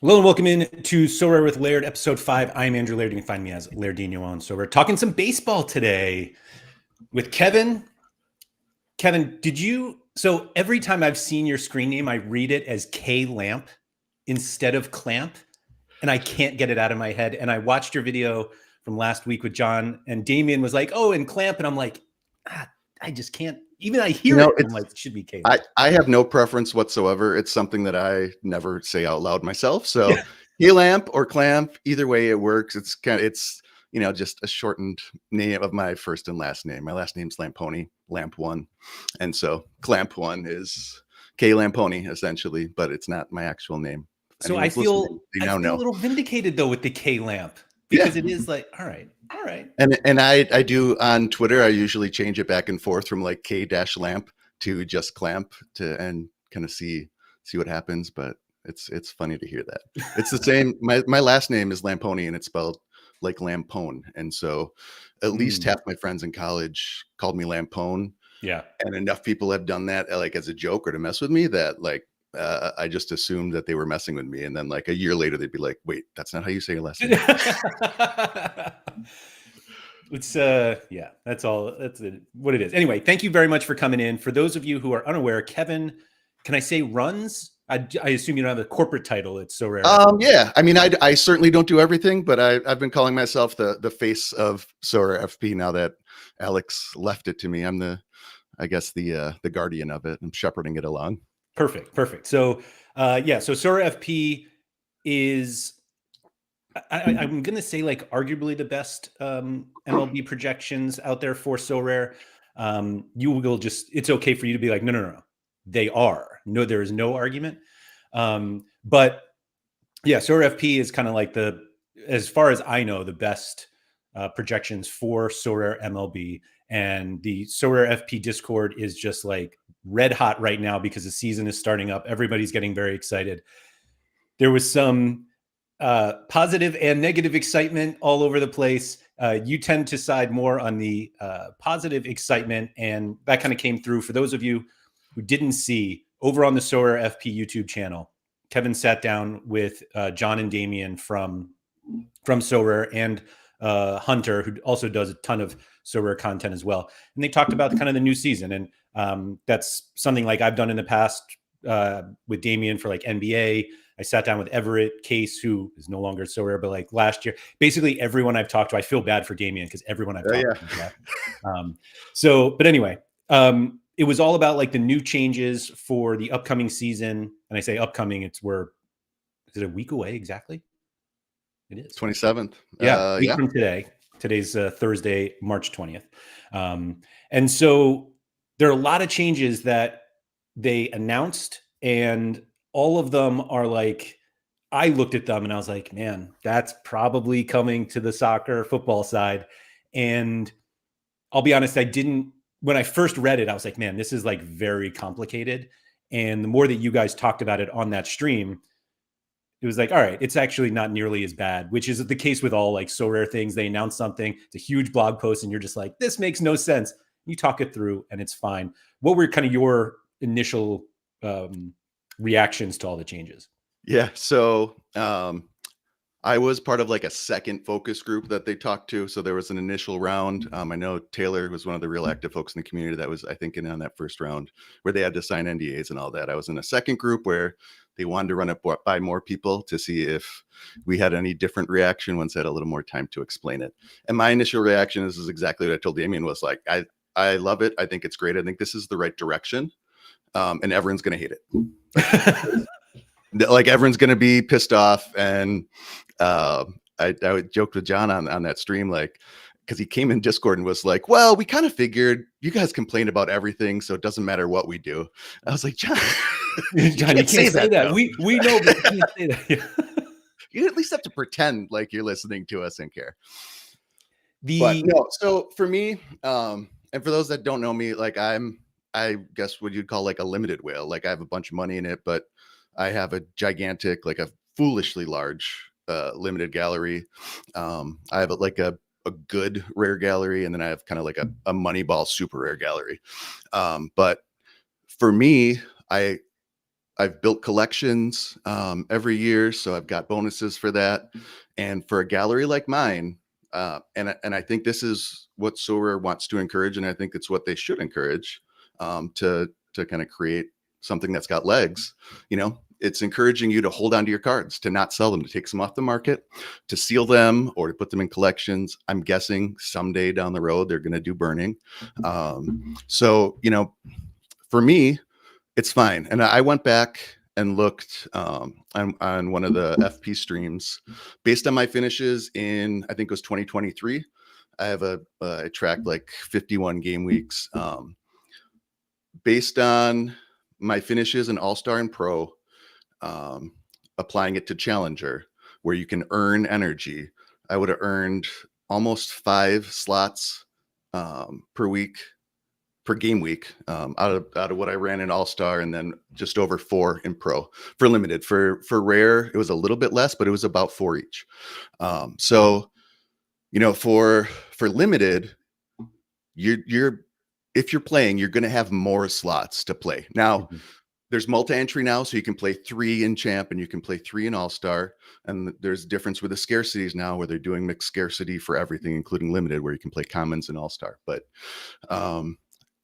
Hello and welcome in to Sorare with Laird, episode 5. I'm Andrew Laird. You can find me as Lairdino on So we're talking some baseball today with Kevin. Kevin, did you? So every time I've seen your screen name, I read it as K Lamp instead of Clamp, and I can't get it out of my head. And I watched your video from last week with John, and Damien was like, "Oh, and Clamp," and I'm like, I just can't. Even I hear it, and I'm like, it should be K Lamp. I have no preference whatsoever. It's something that I never say out loud myself. So lamp or clamp, either way it works. It's just a shortened name of my first and last name. My last name's Lamponi, Lamp One. And so Clamp One is K Lamponi essentially, but it's not my actual name. So I feel a know. little vindicated though with the K Lamp because Yeah. it is like, all right. And I do on Twitter, I usually change it back and forth from like K-lamp to just clamp and kind of see what happens. But it's funny to hear that. It's the same. My last name is Lamponi and it's spelled like Lampone. And so at least half my friends in college called me Lampone. Yeah. And enough people have done that like as a joke or to mess with me that like I just assumed that they were messing with me. And then like a year later, they'd be like, wait, that's not how you say your last name. It's yeah, that's all. That's what it is. Anyway, thank you very much for coming in. For those of you who are unaware, Kevin, can I say runs? I assume you don't have a corporate title. It's so rare. Yeah. I mean, I certainly don't do everything, but I've been calling myself the face of Sorare FP now that Alex left it to me. I'm I guess the guardian of it. I'm shepherding it along. Perfect. So yeah, so Sorare FP is I'm going to say like arguably the best MLB projections out there for Sorare. You will just, it's okay for you to be like, no. They are. No, there is no argument. But yeah, Sorare FP is kind of like as far as I know, the best projections for Sorare MLB. And the Sorare FP Discord is just like red hot right now because the season is starting up. Everybody's getting very excited. There was some positive and negative excitement all over the place. You tend to side more on the positive excitement, and that kind of came through. For those of you who didn't see, over on the Sorare FP YouTube channel, Kevin sat down with John and Damien from Sorare and Hunter, who also does a ton of Sorare content as well. And they talked about kind of the new season. And that's something like I've done in the past with Damien for like NBA. I sat down with Everett Case, who is no longer Sorare, but like last year, basically everyone I've talked to, I feel bad for Damien because everyone I've talked to. But anyway, it was all about like the new changes for the upcoming season. And I say upcoming, is it a week away exactly? It is 27th. Yeah, week from today. Today's Thursday, March 20th. And so there are a lot of changes that they announced, and all of them are like, I looked at them and I was like, man, that's probably coming to the soccer football side. And I'll be honest, when I first read it, I was like, man, this is like very complicated. And the more that you guys talked about it on that stream, it was like, all right, it's actually not nearly as bad, which is the case with all like Sorare things. They announce something, it's a huge blog post, and you're just like, this makes no sense. You talk it through and it's fine. What were kind of your initial reactions to all the changes? Yeah. So I was part of like a second focus group that they talked to. So there was an initial round. I know Taylor was one of the real active folks in the community that was, I think, in on that first round where they had to sign NDAs and all that. I was in a second group where they wanted to run it by more people to see if we had any different reaction once they had a little more time to explain it. And my initial reaction is exactly what I told Damien was like, I love it. I think it's great. I think this is the right direction. And everyone's going to hate it. Like everyone's going to be pissed off. And I joked with John on that stream, like, because he came in Discord and was like, well, we kind of figured you guys complain about everything, so it doesn't matter what we do. I was like, John, you can't say that. We know, but you can't say that. You at least have to pretend like you're listening to us and care. But no, so for me, and for those that don't know me, like I guess what you'd call like a limited whale. Like I have a bunch of money in it, but I have a gigantic, like a foolishly large limited gallery. I have like a good rare gallery, and then I have kind of like a Moneyball super rare gallery. But for me, I've built collections every year, so I've got bonuses for that. And for a gallery like mine, and I think this is what Sorare wants to encourage, and I think it's what they should encourage, to kind of create something that's got legs. It's encouraging you to hold on to your cards, to not sell them, to take some off the market, to seal them, or to put them in collections. I'm guessing someday down the road they're going to do burning. So for me, it's fine. And I went back and looked on one of the FP streams based on my finishes in, I think it was 2023. I tracked like 51 game weeks. Based on my finishes in All-Star and Pro, applying it to Challenger, where you can earn energy, I would have earned almost 5 slots per game week, out of what I ran in All-Star, and then just over 4 in Pro for limited. For rare, it was a little bit less, but it was about 4 each. So for limited, if you're playing, you're going to have more slots to play. Now, there's multi-entry now, so you can play 3 in Champ and you can play 3 in All-Star. And there's a difference with the scarcities now, where they're doing mixed scarcity for everything, including limited, where you can play commons and All-Star. But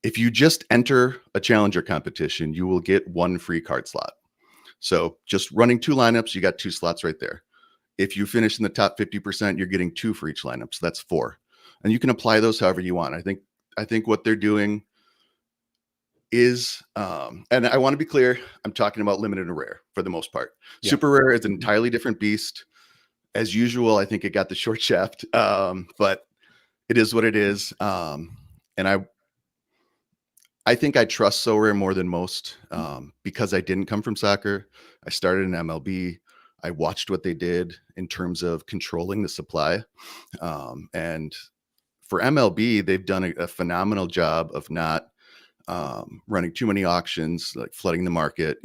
if you just enter a Challenger competition, you will get 1 free card slot. So just running 2 lineups, you got 2 slots right there. If you finish in the top 50%, you're getting 2 for each lineup. So that's 4. And you can apply those however you want. I think what they're doing is, and I want to be clear, I'm talking about limited and rare for the most part. Yeah. Super rare is an entirely different beast. As usual, I think it got the short shaft, but it is what it is. And I think I trust Sorare more than most, because I didn't come from soccer. I started in MLB. I watched what they did in terms of controlling the supply. And for MLB, they've done a phenomenal job of not running too many auctions, like flooding the market.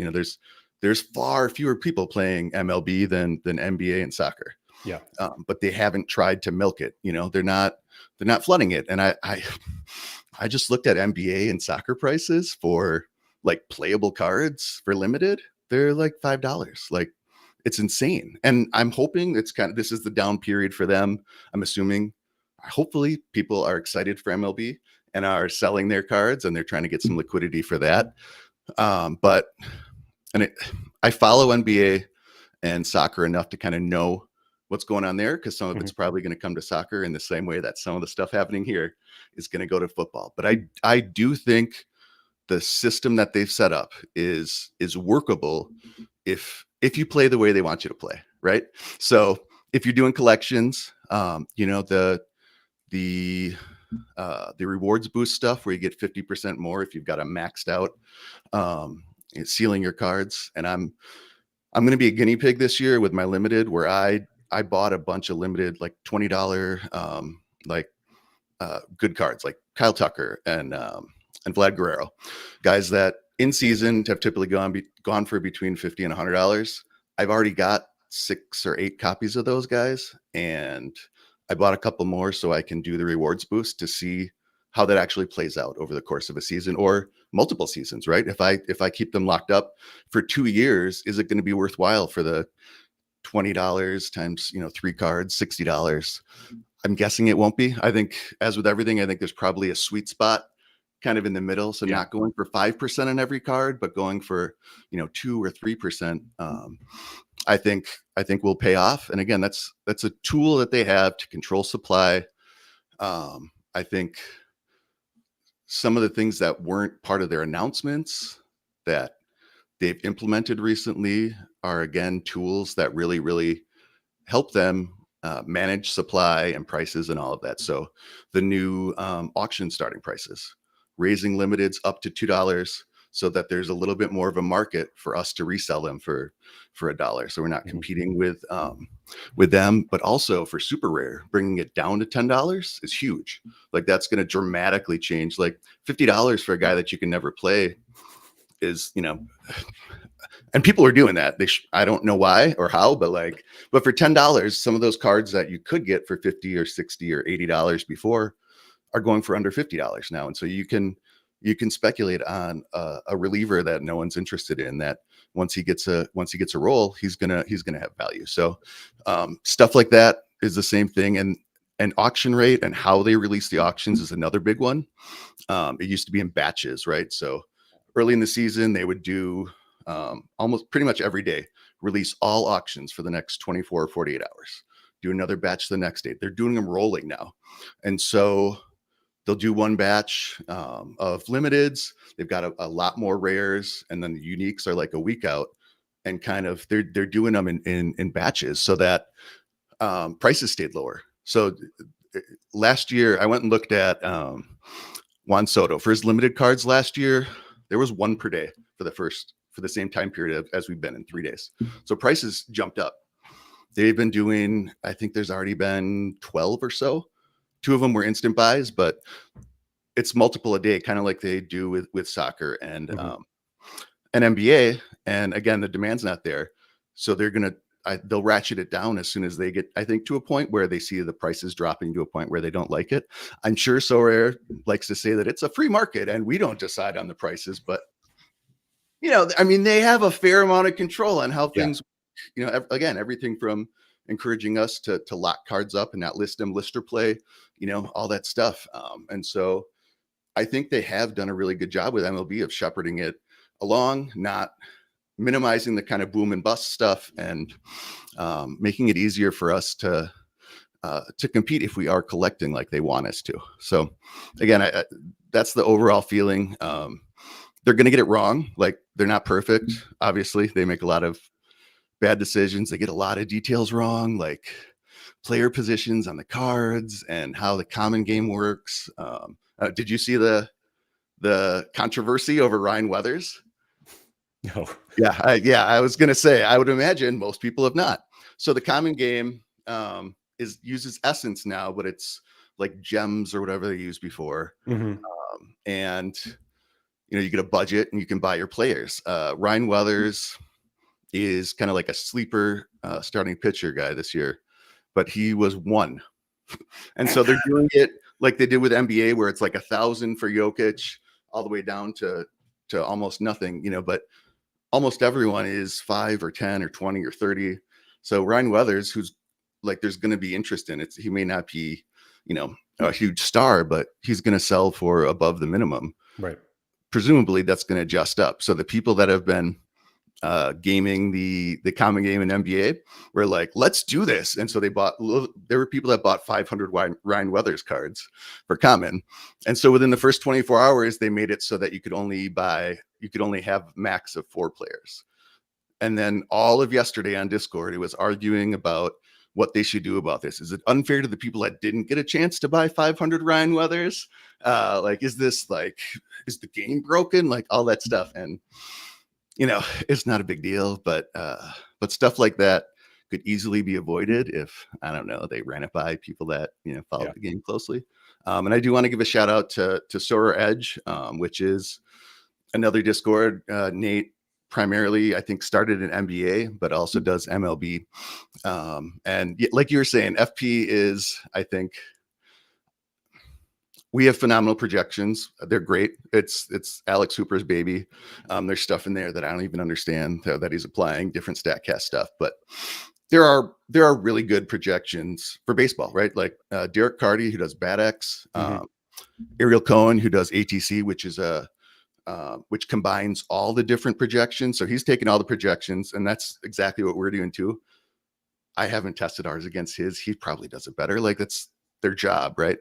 There's far fewer people playing MLB than NBA and soccer. Yeah. But they haven't tried to milk it. They're not flooding it. And I just looked at NBA and soccer prices for like playable cards for limited. They're like $5. Like, it's insane. And I'm hoping this is the down period for them. I'm assuming, hopefully people are excited for MLB and are selling their cards, and they're trying to get some liquidity for that. I follow NBA and soccer enough to kind of know what's going on there, because some of it's probably going to come to soccer in the same way that some of the stuff happening here is going to go to football. But I do think the system that they've set up is workable if you play the way they want you to play, right? So if you're doing collections, the rewards boost stuff, where you get 50% more if you've got a maxed out sealing your cards. And I'm going to be a guinea pig this year with my limited, where I bought a bunch of limited, like $20 good cards, like Kyle Tucker and Vlad Guerrero, guys that in season have typically gone for between $50 and $100. I've already got 6 or 8 copies of those guys, and I bought a couple more so I can do the rewards boost to see how that actually plays out over the course of a season or multiple seasons, right? If I keep them locked up for 2 years, is it going to be worthwhile for the $20 times 3 cards, $60? I'm guessing it won't be. I think, as with everything, I think there's probably a sweet spot kind of in the middle. So not going for 5% on every card, but going for 2 or 3%. I think will pay off. And again, that's a tool that they have to control supply. I think some of the things that weren't part of their announcements that they've implemented recently are, again, tools that really, really help them manage supply and prices and all of that. So the new auction starting prices, raising limiteds up to $2, so that there's a little bit more of a market for us to resell them for $1. So we're not competing with them, but also for super rare, bringing it down to $10 is huge. Like, that's going to dramatically change. Like, $50 for a guy that you can never play is, and people are doing that. I don't know why or how, but for $10, some of those cards that you could get for $50 or $60 or $80 before are going for under $50 now. And so you can speculate on a reliever that no one's interested in, that once he gets a role, he's gonna have value. So stuff like that is the same thing. And auction rate and how they release the auctions is another big one. It used to be in batches, right? So early in the season, they would do almost pretty much every day, release all auctions for the next 24 or 48 hours, do another batch the next day. They're doing them rolling now. And so they'll do one batch of limiteds. They've got a lot more rares, and then the uniques are like a week out, and kind of they're doing them in batches so that prices stayed lower. So last year I went and looked at Juan Soto for his limited cards last year. There was one per day for the same time period as we've been in 3 days. So prices jumped up. They've been doing, I think there's already been 12 or so. 2 of them were instant buys, but it's multiple a day, kind of like they do with soccer and NBA. And again, the demand's not there. So they'll ratchet it down as soon as they get, I think, to a point where they see the prices dropping to a point where they don't like it. I'm sure Sorare likes to say that it's a free market and we don't decide on the prices, but I mean, they have a fair amount of control on how things, again, everything from encouraging us to lock cards up and not list them, lister play, all that stuff. And so I think they have done a really good job with MLB of shepherding it along, not minimizing the kind of boom and bust stuff, and making it easier for us to compete if we are collecting like they want us to. So again, that's the overall feeling. They're going to get it wrong. Like, they're not perfect. Obviously, they make a lot of bad decisions. They get a lot of details wrong, like player positions on the cards and how the common game works. Did you see the controversy over Ryan Weathers? No. Yeah, I was gonna say, I would imagine most people have not. So the common game uses essence now, but it's like gems or whatever they used before. And you get a budget and you can buy your players. Ryan Weathers is kind of like a sleeper starting pitcher guy this year, but he was 1. And so they're doing it like they did with NBA, where it's like 1,000 for Jokic all the way down to almost nothing, but almost everyone is 5 or 10 or 20 or 30. So Ryan Weathers, who's like, there's going to be interest in it. He may not be, a huge star, but he's going to sell for above the minimum. Right. Presumably that's going to adjust up. So the people that have been gaming the common game in NBA were like, let's do this. And so there were people that bought 500 Ryan Weathers cards for common. And so within the first 24 hours, they made it so that you could only have max of 4 players. And then all of yesterday on Discord, it was arguing about what they should do about this. Is it unfair to the people that didn't get a chance to buy 500 Ryan Weathers? Is the game broken? Like, all that stuff. And it's not a big deal, but stuff like that could easily be avoided if, I don't know, they ran it by people that, follow the game closely. And I do want to give a shout out to Sorare Edge, which is another Discord. Nate primarily, I think, started in NBA, but also does MLB. And like you were saying, FP is, I think, we have phenomenal projections. They're great. It's Alex Hooper's baby. There's stuff in there that I don't even understand that he's applying, different StatCast stuff, but there are really good projections for baseball, right? Like Derek Carty, who does BATX, Ariel Cohen, who does ATC, which combines all the different projections. So he's taking all the projections, and that's exactly what we're doing too. I haven't tested ours against his. He probably does it better. Like, that's their job, right?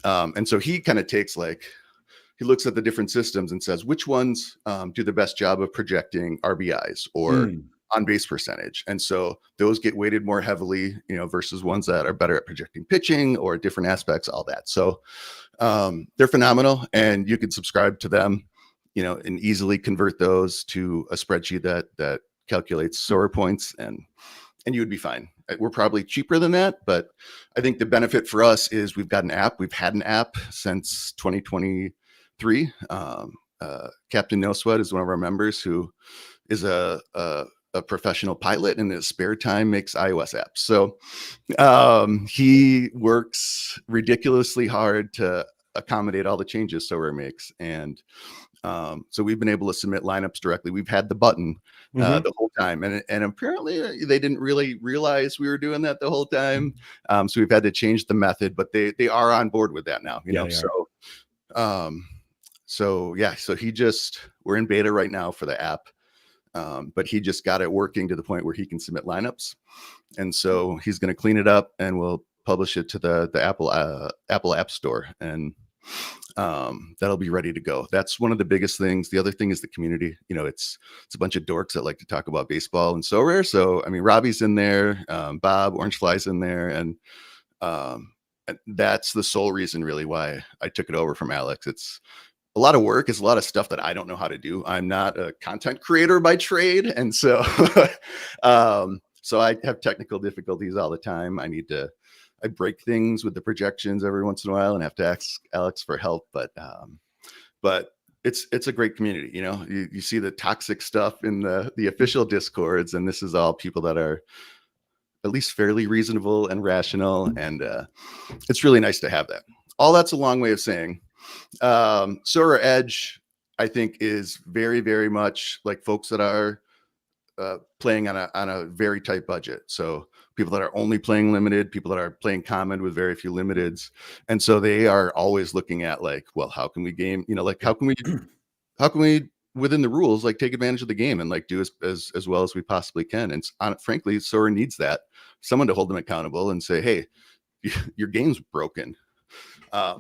And so he kind of takes, he looks at the different systems and says, which ones do the best job of projecting RBIs or on base percentage. And so those get weighted more heavily, versus ones that are better at projecting pitching or different aspects, all that. So they're phenomenal, and you can subscribe to them, and easily convert those to a spreadsheet that calculates Sorare points, and you would be fine. We're probably cheaper than that, but I think the benefit for us is we've got an app. We've had an app since 2023. Captain No Sweat is one of our members who is a professional pilot, and in his spare time makes iOS apps. So he works ridiculously hard to accommodate all the changes Sorare makes. And so we've been able to submit lineups directly. We've had the button the whole time. And apparently they didn't really realize we were doing that the whole time. So we've had to change the method, but they are on board with that now, you know? So we're in beta right now for the app. But he just got it working to the point where he can submit lineups. And so he's going to clean it up and we'll publish it to the Apple App Store. And that'll be ready to go. That's one of the biggest things. The other thing is the community. You know, it's a bunch of dorks that like to talk about baseball and Sorare. So, I mean, Robbie's in there, Bob, Orangefly's in there. And that's the sole reason really why I took it over from Alex. It's a lot of work. It's a lot of stuff that I don't know how to do. I'm not a content creator by trade. And so, so I have technical difficulties all the time. I break things with the projections every once in a while and have to ask Alex for help. But it's a great community. You know, you see the toxic stuff in the official Discords, and this is all people that are at least fairly reasonable and rational. And it's really nice to have that. All that's a long way of saying, Sorare Edge, I think, is very, very much like folks that are playing on a very tight budget. So people that are only playing limited, people that are playing common with very few limiteds. And so they are always looking at like, well, how can we game, you know, like how can we within the rules, like take advantage of the game and like do as well as we possibly can. And frankly, Sorare needs that, someone to hold them accountable and say, hey, your game's broken.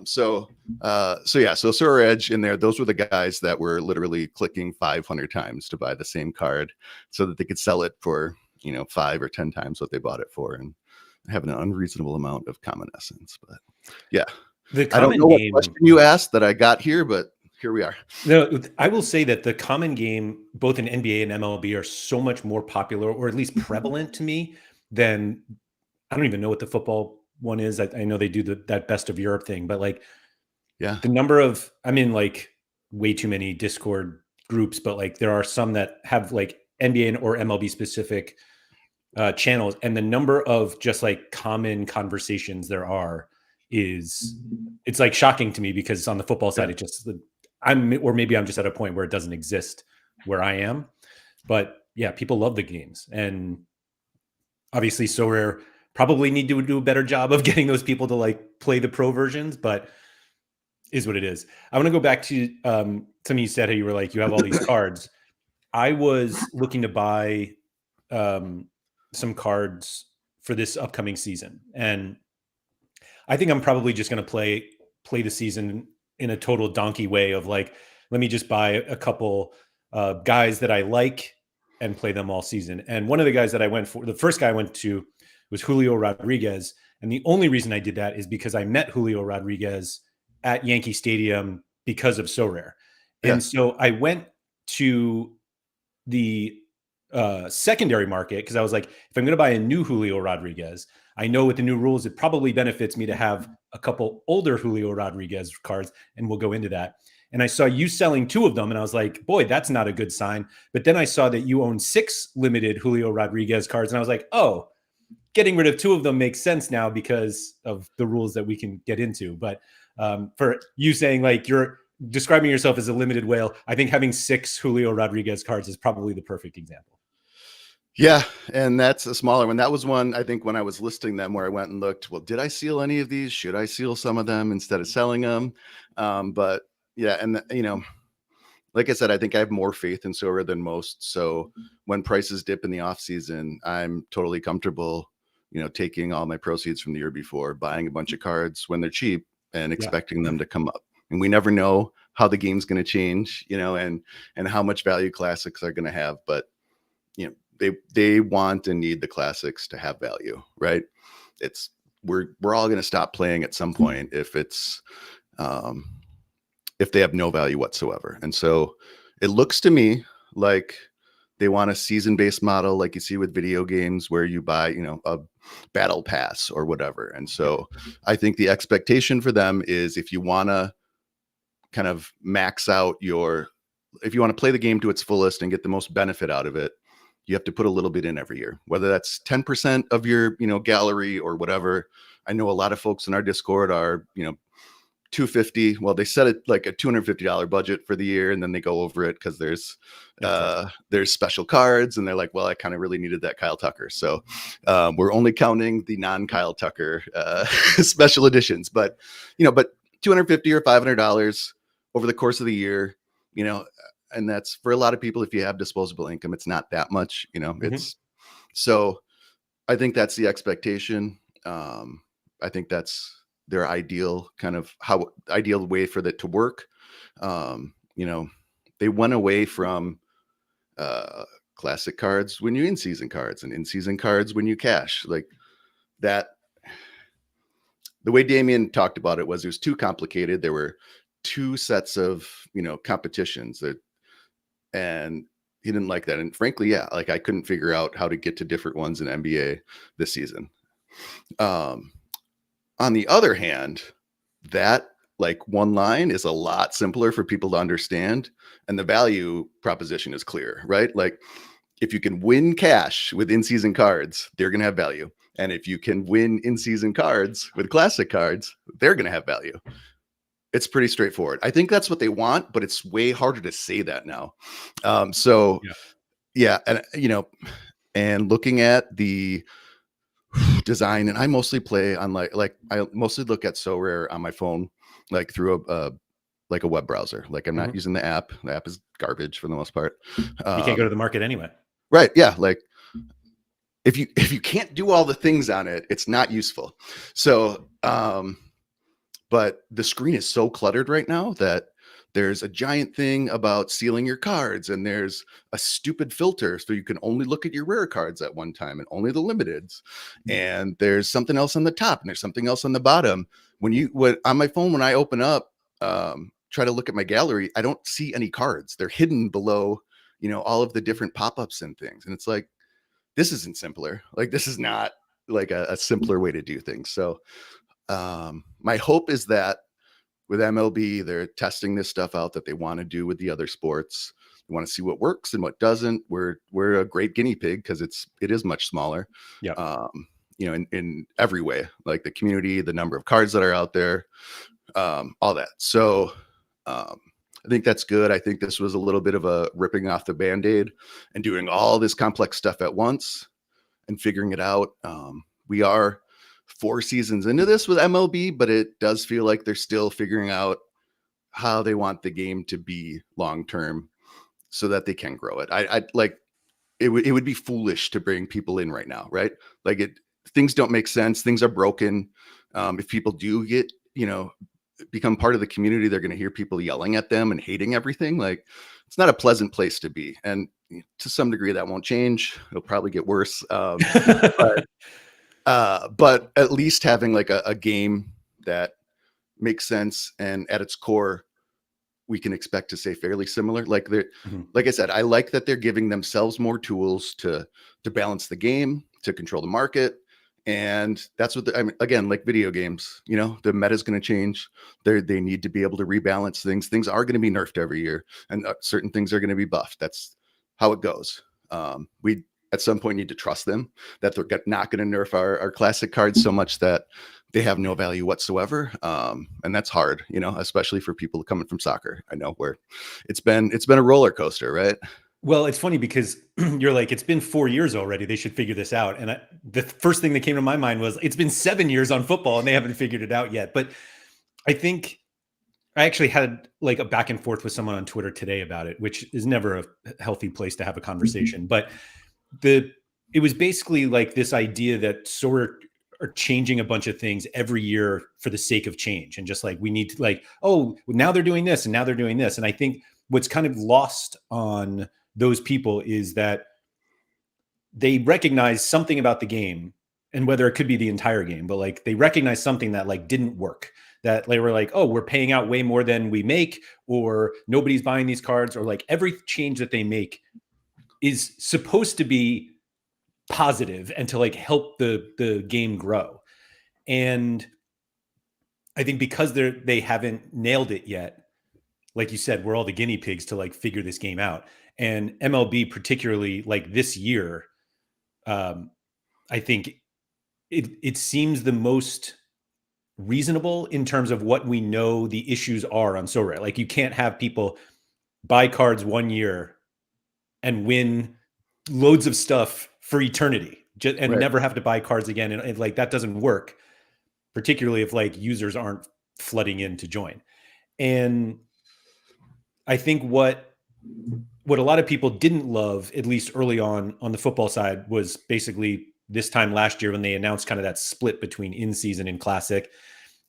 So Sorare Edge in there, those were the guys that were literally clicking 500 times to buy the same card so that they could sell it for, you know, 5 or 10 times what they bought it for and have an unreasonable amount of common essence. But yeah, I don't know what question you asked that I got here, but here we are. No, I will say that the common game, both in NBA and MLB, are so much more popular, or at least prevalent to me, than I don't even know what the football one is. I know they do that best of Europe thing, but like, yeah, the number of, I'm in like way too many Discord groups, but like there are some that have like NBA or MLB specific channels, and the number of just like common conversations there are it's like shocking to me, because on the football side, it just or maybe I'm just at a point where it doesn't exist where I am. But yeah, people love the games, and obviously Sorare probably need to do a better job of getting those people to like play the pro versions, but is what it is. I want to go back to something you said, how you were like, you have all these cards. I was looking to buy some cards for this upcoming season, and I think I'm probably just going to play the season in a total donkey way of like, let me just buy a couple guys that I like and play them all season. And one of the guys that I went for, the first guy I went to, was Julio Rodriguez. And the only reason I did that is because I met Julio Rodriguez at Yankee Stadium because of Sorare. Yeah. And so I went to the secondary market because I was like, if I'm going to buy a new Julio Rodriguez, I know with the new rules, it probably benefits me to have a couple older Julio Rodriguez cards, and we'll go into that. And I saw you selling 2 of them, and I was like, boy, that's not a good sign. But then I saw that you own 6 limited Julio Rodriguez cards, and I was like, oh, getting rid of 2 of them makes sense now because of the rules that we can get into. But for you saying like you're describing yourself as a limited whale, I think having 6 Julio Rodriguez cards is probably the perfect example. Yeah, and that's a smaller one. That was one, I think, when I was listing them where I went and looked, well, did I seal any of these? Should I seal some of them instead of selling them? But yeah, and you know, like I said, I think I have more faith in Sorare than most. So when prices dip in the off season, I'm totally comfortable, you know, taking all my proceeds from the year before, buying a bunch of cards when they're cheap and expecting them to come up. And we never know how the game's going to change, you know, and how much value classics are going to have. But, you know, they want and need the classics to have value, right? We're all going to stop playing at some point if they have no value whatsoever. And so it looks to me like they want a season-based model like you see with video games where you buy, you know, a battle pass or whatever. And so I think the expectation for them is if you want to kind of max out if you want to play the game to its fullest and get the most benefit out of it, you have to put a little bit in every year, whether that's 10% of your, you know, gallery or whatever. I know a lot of folks in our Discord are, you know, $250. Well, they set it like a $250 budget for the year, and then they go over it because there's special cards, and they're like, well, I kind of really needed that Kyle Tucker, so we're only counting the non-Kyle Tucker special editions. But but $250 or $500 over the course of the year, and that's for a lot of people. If you have disposable income, it's not that much. It's so. I think that's the expectation. I think that's their ideal ideal way for that to work. They went away from classic cards when you in-season cards, and in-season cards when you cash, like that. The way Damien talked about it was too complicated. There were two sets of competitions and he didn't like that. And frankly, yeah, like I couldn't figure out how to get to different ones in NBA this season. On the other hand, that like one line is a lot simpler for people to understand, and the value proposition is clear, right? Like if you can win cash with in-season cards, they're going to have value. And if you can win in-season cards with classic cards, they're going to have value. It's pretty straightforward. I think that's what they want, but it's way harder to say that now. Yeah. And, and looking at the design, and I mostly play on like I mostly look at Sorare on my phone, like through a web browser. Like I'm not using the app. The app is garbage for the most part. You can't go to the market anyway. Right. Yeah. Like if you can't do all the things on it, it's not useful. So, but the screen is so cluttered right now that there's a giant thing about sealing your cards, and there's a stupid filter so you can only look at your rare cards at one time and only the limiteds. And there's something else on the top, and there's something else on the bottom. On my phone, when I open up, try to look at my gallery, I don't see any cards. They're hidden below, all of the different pop-ups and things. And it's like, this isn't simpler. Like this is not like a simpler way to do things. So my hope is that with MLB, they're testing this stuff out that they want to do with the other sports. They want to see what works and what doesn't. We're a great guinea pig because it is much smaller. Yeah. In every way, like the community, the number of cards that are out there, all that. So I think that's good. I think this was a little bit of a ripping off the Band-Aid and doing all this complex stuff at once and figuring it out. We are 4 seasons into this with MLB, but it does feel like they're still figuring out how they want the game to be long-term so that they can grow it. I like it would be foolish to bring people in right now, right? Like things don't make sense. Things are broken. If people do get, become part of the community, they're going to hear people yelling at them and hating everything. Like it's not a pleasant place to be. And to some degree that won't change. It'll probably get worse. But at least having like a game that makes sense and at its core, we can expect to say fairly similar. Like like I said, I like that they're giving themselves more tools to balance the game, to control the market. And that's what again, like video games, the meta is going to change. They need to be able to rebalance things. Things are going to be nerfed every year, and certain things are going to be buffed. That's how it goes. We at some point need to trust them that they're not going to nerf our classic cards so much that they have no value whatsoever. And that's hard, especially for people coming from soccer. I know where it's been a roller coaster, right? Well, it's funny because you're like, it's been 4 years already. They should figure this out. And the first thing that came to my mind was it's been 7 years on football and they haven't figured it out yet. But I think I actually had like a back and forth with someone on Twitter today about it, which is never a healthy place to have a conversation. But it was basically like this idea that sort are changing a bunch of things every year for the sake of change. And just like, we need to like, oh, now they're doing this and now they're doing this. And I think what's kind of lost on those people is that they recognize something about the game, and whether it could be the entire game, but like they recognize something that like didn't work, that they were like, oh, we're paying out way more than we make, or nobody's buying these cards, or like every change that they make is supposed to be positive and to like help the game grow. And I think because they haven't nailed it yet, like you said, we're all the guinea pigs to like figure this game out. And MLB, particularly like this year, I think it seems the most reasonable in terms of what we know the issues are on Sorare. Like, you can't have people buy cards 1 year and win loads of stuff for eternity and Right. never have to buy cards again. And like, that doesn't work, particularly if like users aren't flooding in to join. And I think what a lot of people didn't love, at least early on the football side, was basically this time last year when they announced kind of that split between in season and classic.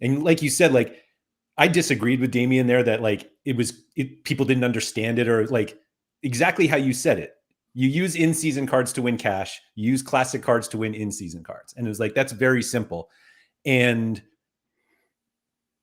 And like you said, like, I disagreed with Damien there that like people didn't understand it, or like exactly how you said it. You use in season cards to win cash, you use classic cards to win in season cards. And it was like, that's very simple. And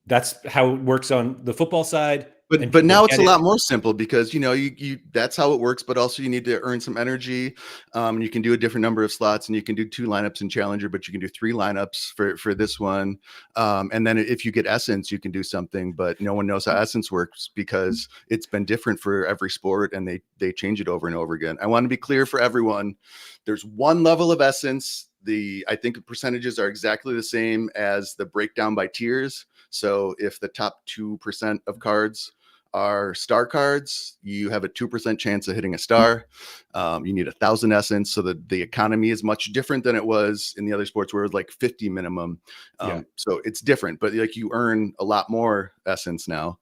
that's how it works on the football side. And But people now it's get a it. lot more simple because, you know, you that's how it works, but also you need to earn some energy. You can do a different number of slots, and you can do 2 lineups in Challenger, but you can do 3 lineups for this one. And then if you get Essence, you can do something, but no one knows how Essence works because it's been different for every sport, and they change it over and over again. I want to be clear for everyone. There's one level of Essence. I think the percentages are exactly the same as the breakdown by tiers. So if the top 2% of cards are star cards, you have a 2% chance of hitting a star. You need 1,000 essence, so that the economy is much different than it was in the other sports where it was like 50 minimum. So it's different, but like you earn a lot more essence now.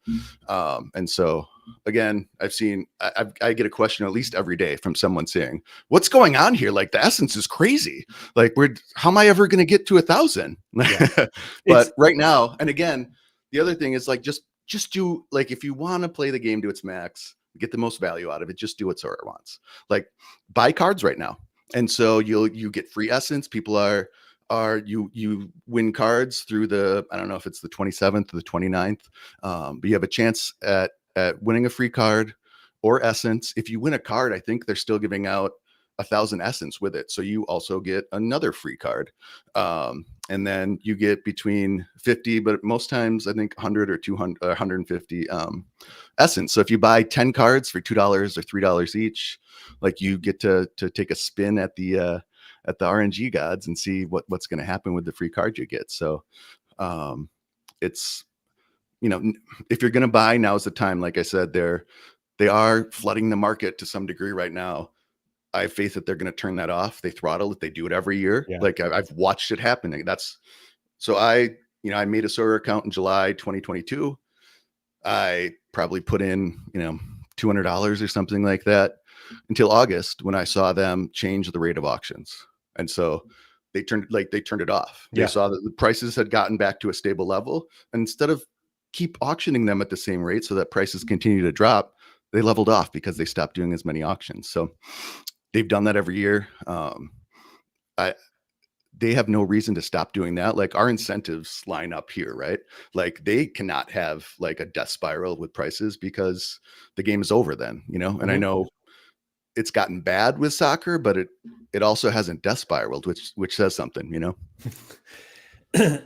And so again, I get a question at least every day from someone saying, "What's going on here? Like the essence is crazy. Like how am I ever going to get to 1,000?" Yeah. But right now, and again, the other thing is like just do, like, if you want to play the game to its max, get the most value out of it, just do what Sorare wants. Like, buy cards right now, and so you get free essence. People you win cards through I don't know if it's the 27th or the 29th, but you have a chance at winning a free card or essence. If you win a card, I think they're still giving out 1,000 essence with it, so you also get another free card. And then you get between 50, but most times I think 100 or 200 or 150 essence. So if you buy 10 cards for $2 or $3 each, like, you get to take a spin at the RNG gods and see what's going to happen with the free card you get. So it's, you know, if you're going to buy, now's the time. Like I said, they are flooding the market to some degree right now. I have faith that they're going to turn that off. They throttle it. They do it every year. Yeah. Like I've watched it happen. So I made a Sorare account in July 2022. I probably put in, $200 or something like that until August, when I saw them change the rate of auctions. And so they turned it off. They saw that the prices had gotten back to a stable level. And instead of keep auctioning them at the same rate so that prices continue to drop, they leveled off because they stopped doing as many auctions. So they've done that every year. They have no reason to stop doing that. Like, our incentives line up here, right? Like, they cannot have like a death spiral with prices because the game is over then, and I know it's gotten bad with soccer, but it also hasn't death spiraled, which says something.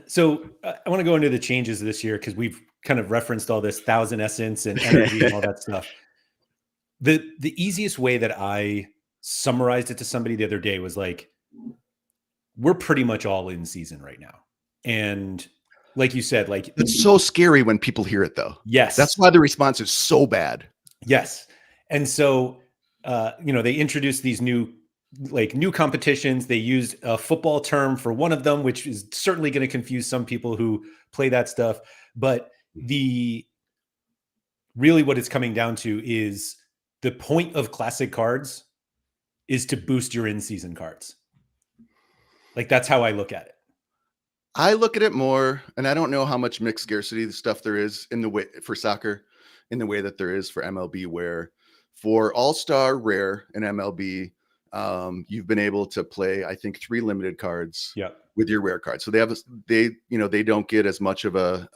So I want to go into the changes this year, because we've kind of referenced all this 1,000 essence and energy and all that stuff. The easiest way that I summarized it to somebody the other day was like, we're pretty much all in season right now. And like you said, like, it's so scary when people hear it, though. Yes. That's why the response is so bad. Yes. And so, they introduced these new competitions. They used a football term for one of them, which is certainly going to confuse some people who play that stuff. But really what it's coming down to is the point of classic cards is to boost your in-season cards. Like, that's how I look at it. I look at it more, and I don't know how much mixed scarcity stuff there is in the way for soccer, in the way that there is for MLB, where for All-Star Rare in MLB, you've been able to play, I think, 3 limited cards with your rare card. So they don't get as much of a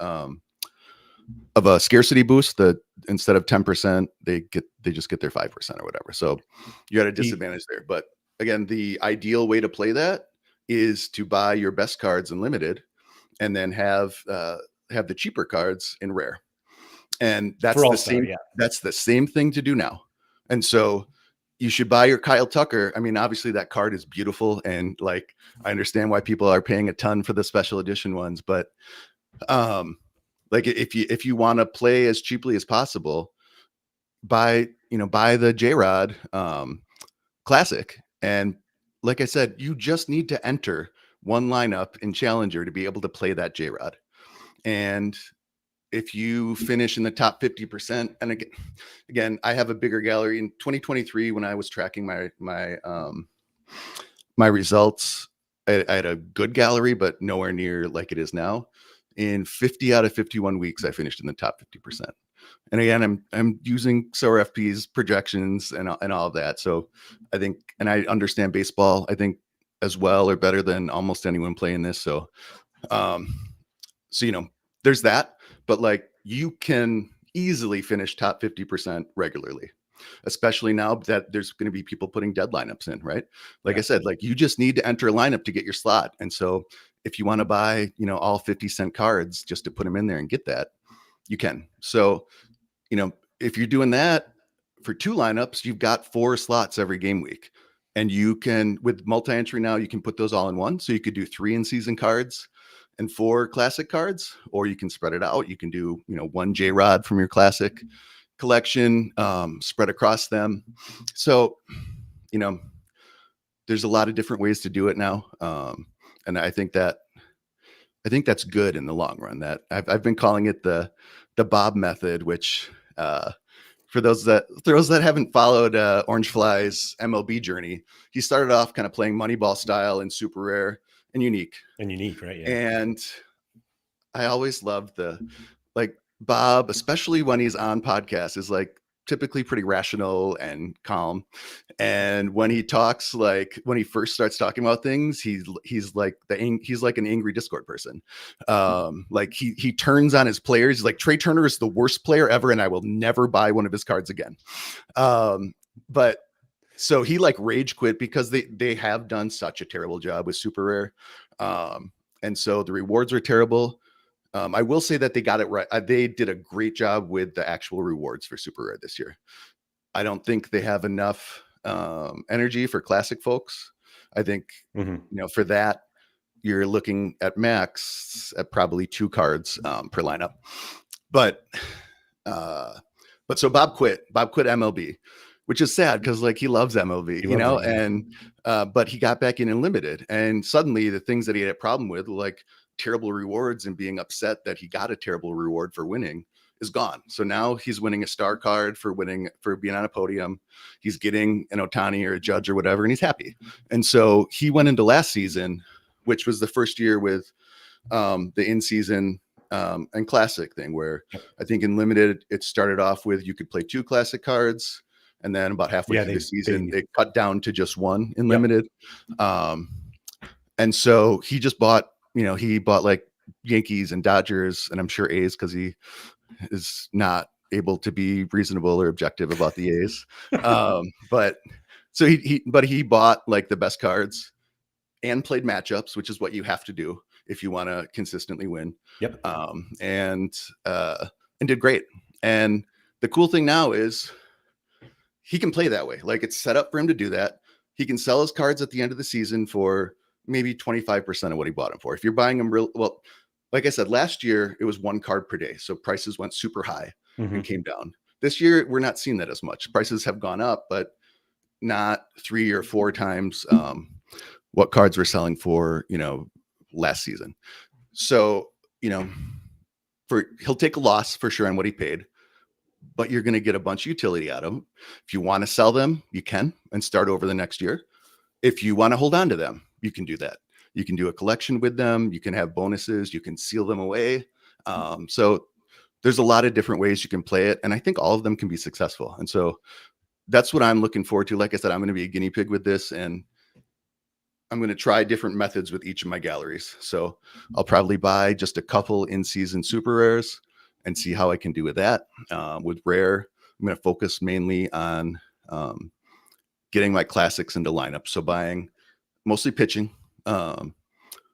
scarcity boost. Instead of 10%, they just get their 5% or whatever. So you're at a disadvantage there. But again, the ideal way to play that is to buy your best cards in limited, and then have the cheaper cards in rare. And that's the same thing to do now. And so you should buy your Kyle Tucker. I mean, obviously that card is beautiful, and like, I understand why people are paying a ton for the special edition ones, but Like if you want to play as cheaply as possible, buy the J-Rod Classic. And like I said, you just need to enter one lineup in Challenger to be able to play that J-Rod. And if you finish in the top 50%, and again, I have a bigger gallery in 2023 when I was tracking my results. I had a good gallery, but nowhere near like it is now. In 50 out of 51 weeks, I finished in the top 50%. And again, I'm using Sorare FP's projections and all of that. So I think, and I understand baseball, I think as well or better than almost anyone playing this. So, so there's that. But like you can easily finish top 50% regularly, especially now that there's going to be people putting dead lineups in, right? Like I said, like you just need to enter a lineup to get your slot. And so if you want to buy, all 50-cent cards just to put them in there and get that, you can. So, if you're doing that for 2 lineups, you've got 4 slots every game week. And you can, with multi-entry now, you can put those all in one. So you could do 3 in-season cards and 4 classic cards, or you can spread it out. You can do, 1 J-Rod from your classic collection, spread across them. So, there's a lot of different ways to do it now. And I think that's good in the long run. That I've been calling it the Bob method, which for those that haven't followed Orange Fly's MLB journey, he started off kind of playing Moneyball style and super rare and unique, right? Yeah. And I always loved like Bob, especially when he's on podcasts, is like typically pretty rational and calm. And when he talks, like when he first starts talking about things, he's like an angry Discord person. Like he turns on his players. He's like, Trey Turner is the worst player ever, and I will never buy one of his cards again. But so he like rage quit because they have done such a terrible job with super rare. And so the rewards are terrible. I will say that they got it right. They did a great job with the actual rewards for super rare this year. I don't think they have enough energy for classic folks. I think, for that, you're looking at max at probably 2 cards per lineup. But so Bob quit MLB, which is sad because like he loves MLB, and but he got back in limited, and suddenly the things that he had a problem with, like terrible rewards and being upset that he got a terrible reward for winning, is gone. So now he's winning a star card for being on a podium. He's getting an Ohtani or a Judge or whatever, and he's happy. And so he went into last season, which was the first year with the in-season and classic thing, where I think in limited, it started off with you could play 2 classic cards. And then about halfway through the season, it cut down to just 1 in limited. And so he just bought, he bought like Yankees and Dodgers, and I'm sure A's, because he is not able to be reasonable or objective about the A's. But so he bought like the best cards and played matchups, which is what you have to do if you want to consistently win. And did great. And the cool thing now is he can play that way. Like it's set up for him to do that. He can sell his cards at the end of the season for maybe 25% of what he bought them for. If you're buying them well, like I said, last year it was 1 card per day. So prices went super high and came down. This year, we're not seeing that as much. Prices have gone up, but not 3 or 4 times what cards were selling for, last season. So, he'll take a loss for sure on what he paid, but you're going to get a bunch of utility out of them. If you want to sell them, you can and start over the next year. If you want to hold on to them, you can do that. You can do a collection with them. You can have bonuses. You can seal them away. So there's a lot of different ways you can play it. And I think all of them can be successful. And so that's what I'm looking forward to. Like I said, I'm going to be a guinea pig with this, and I'm going to try different methods with each of my galleries. So I'll probably buy just a couple in-season super rares and see how I can do with that. With rare, I'm going to focus mainly on getting my classics into lineup. So buying mostly pitching. And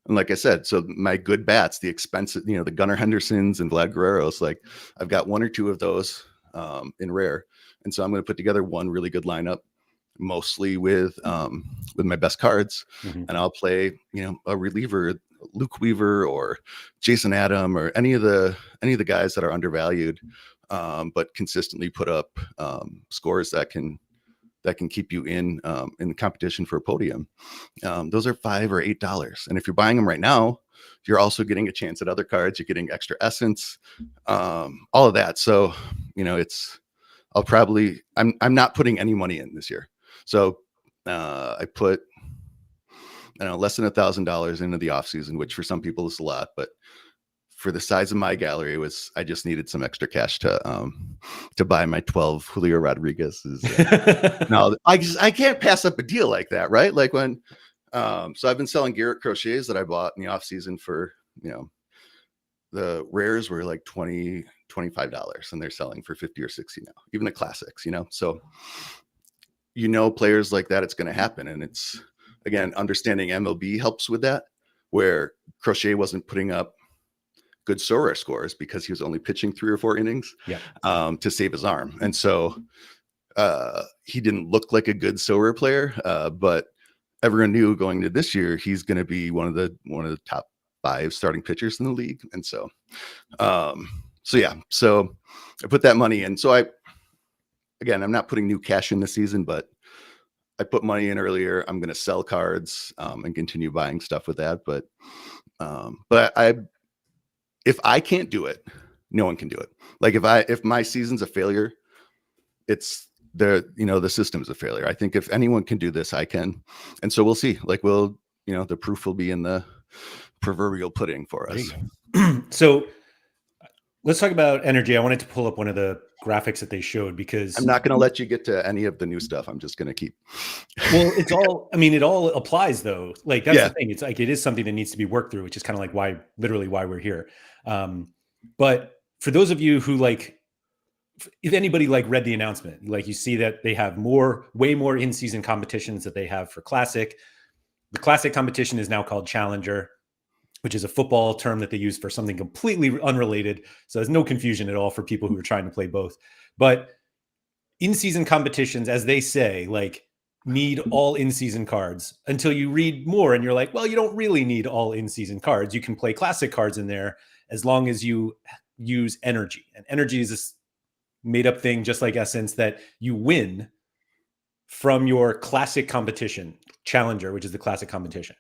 like I said, so my good bats, the expensive, the Gunnar Hendersons and Vlad Guerreros, like I've got 1 or 2 of those in rare. And so I'm going to put together one really good lineup, mostly with my best cards. And I'll play, a reliever Luke Weaver or Jason Adam or any of the guys that are undervalued, but consistently put up scores that can keep you in the competition for a podium. Those are $5 or $8, and if you're buying them right now, you're also getting a chance at other cards. You're getting extra essence, all of that. So, I'm not putting any money in this year. So I put, I don't know, less than $1,000 into the off season, which for some people is a lot, but for the size of my gallery I just needed some extra cash to buy my 12 Julio Rodriguez's. No, I can't pass up a deal like that, right? Like when, so I've been selling Garrett Crochets that I bought in the off season for, the rares were like $20, $25, and they're selling for $50 or $60 now, even the classics, so, players like that, it's going to happen. And it's, again, understanding MLB helps with that, where Crochet wasn't putting up good Sorare scores because he was only pitching 3 or 4 innings to save his arm. And so he didn't look like a good Sorare player, but everyone knew going to this year, he's going to be one of the top 5 starting pitchers in the league. And so, so I put that money in. So I'm not putting new cash in this season, but I put money in earlier. I'm going to sell cards and continue buying stuff with that. But if I can't do it, no one can do it. Like if my season's a failure, it's the system's a failure. I think if anyone can do this, I can. And so we'll see. Like the proof will be in the proverbial pudding for us. So let's talk about energy. I wanted to pull up one of the graphics that they showed because I'm not going to let you get to any of the new stuff. I'm just going to keep. Well, it all applies though. Like that's the thing. It's like, it is something that needs to be worked through, which is kind of like why we're here. But for those of you who if anybody read the announcement, you see that they have way more in-season competitions that they have for Classic. The Classic competition is now called Challenger, which is a football term that they use for something completely unrelated. So there's no confusion at all for people who are trying to play both. But in-season competitions, as they say, need all in-season cards until you read more and you're like, well, you don't really need all in-season cards. You can play Classic cards in there as long as you use energy. And energy is this made-up thing, just like Essence, that you win from your Classic competition, Challenger, which is the Classic competition.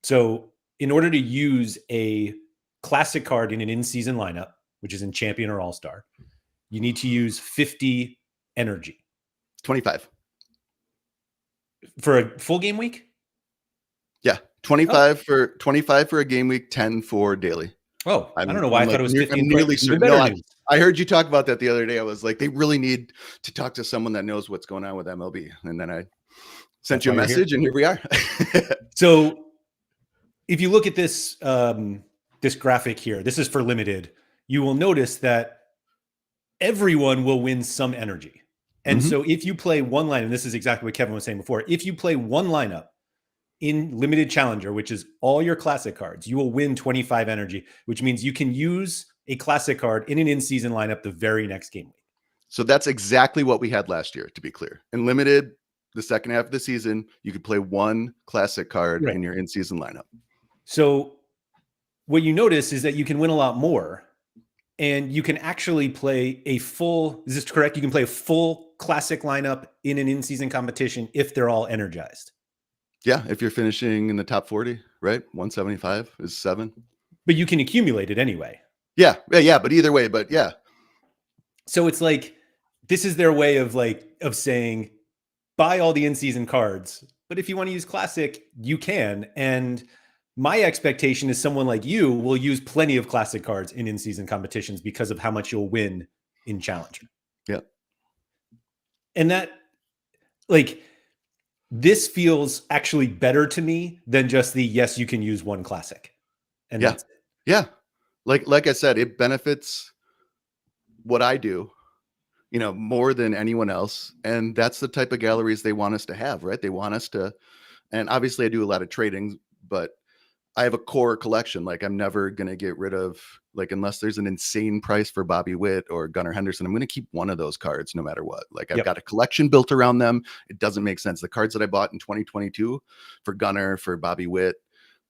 So in order to use a Classic card in an in-season lineup, which is in Champion or All-Star, you need to use 50 energy. 25. For a full game week? Yeah. 25 for a game week, 10 for daily. Oh, I don't know why I thought it was 50. I'm nearly certain. I heard you talk about that the other day. I was like, they really need to talk to someone that knows what's going on with MLB. And then I sent you a message and here we are. So if you look at this, this graphic here, this is for limited, you will notice that everyone will win some energy. And so if you play one line, and this is exactly what Kevin was saying before, if you play one lineup in limited Challenger, which is all your Classic cards, you will win 25 energy, which means you can use a Classic card in an in-season lineup the very next game week. So that's exactly what we had last year, to be clear. In limited, the second half of the season, you could play one Classic card in your in-season lineup. So what you notice is that you can win a lot more, and you can actually play a full, is this correct? You can play a full Classic lineup in an in-season competition if they're all energized. Yeah, if you're finishing in the top 40, right? 175 is 7. But you can accumulate it anyway. Yeah, but either way, but yeah. So it's like, this is their way of saying, buy all the in-season cards, but if you want to use Classic, you can. And my expectation is someone like you will use plenty of Classic cards in in-season competitions because of how much you'll win in Challenger. Yeah. And that, this feels actually better to me than just yes, you can use one Classic. And that's it. Yeah. Like I said, it benefits what I do, more than anyone else. And that's the type of galleries they want us to have, right? They want us to, and obviously I do a lot of trading, but I have a core collection. I'm never going to get rid of, unless there's an insane price for Bobby Witt or Gunnar Henderson, I'm going to keep one of those cards no matter what. I've got a collection built around them. It doesn't make sense. The cards that I bought in 2022 for Gunnar, for Bobby Witt,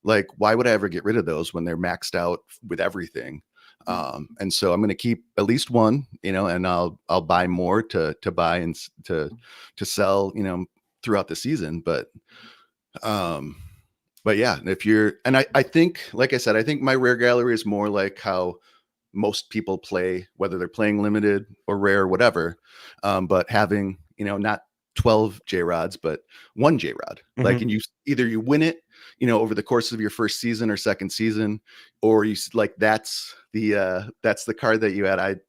Like, why would I ever get rid of those when they're maxed out with everything? And so I'm going to keep at least one, and I'll buy more to buy and to sell, throughout the season. Um, but yeah, if you're, and I think, like I said, I think my rare gallery is more like how most people play, whether they're playing limited or rare, whatever. But having, not 12 J Rods, but one J Rod, like, and you either you win it, over the course of your first season or second season, or you like, that's the card that you had.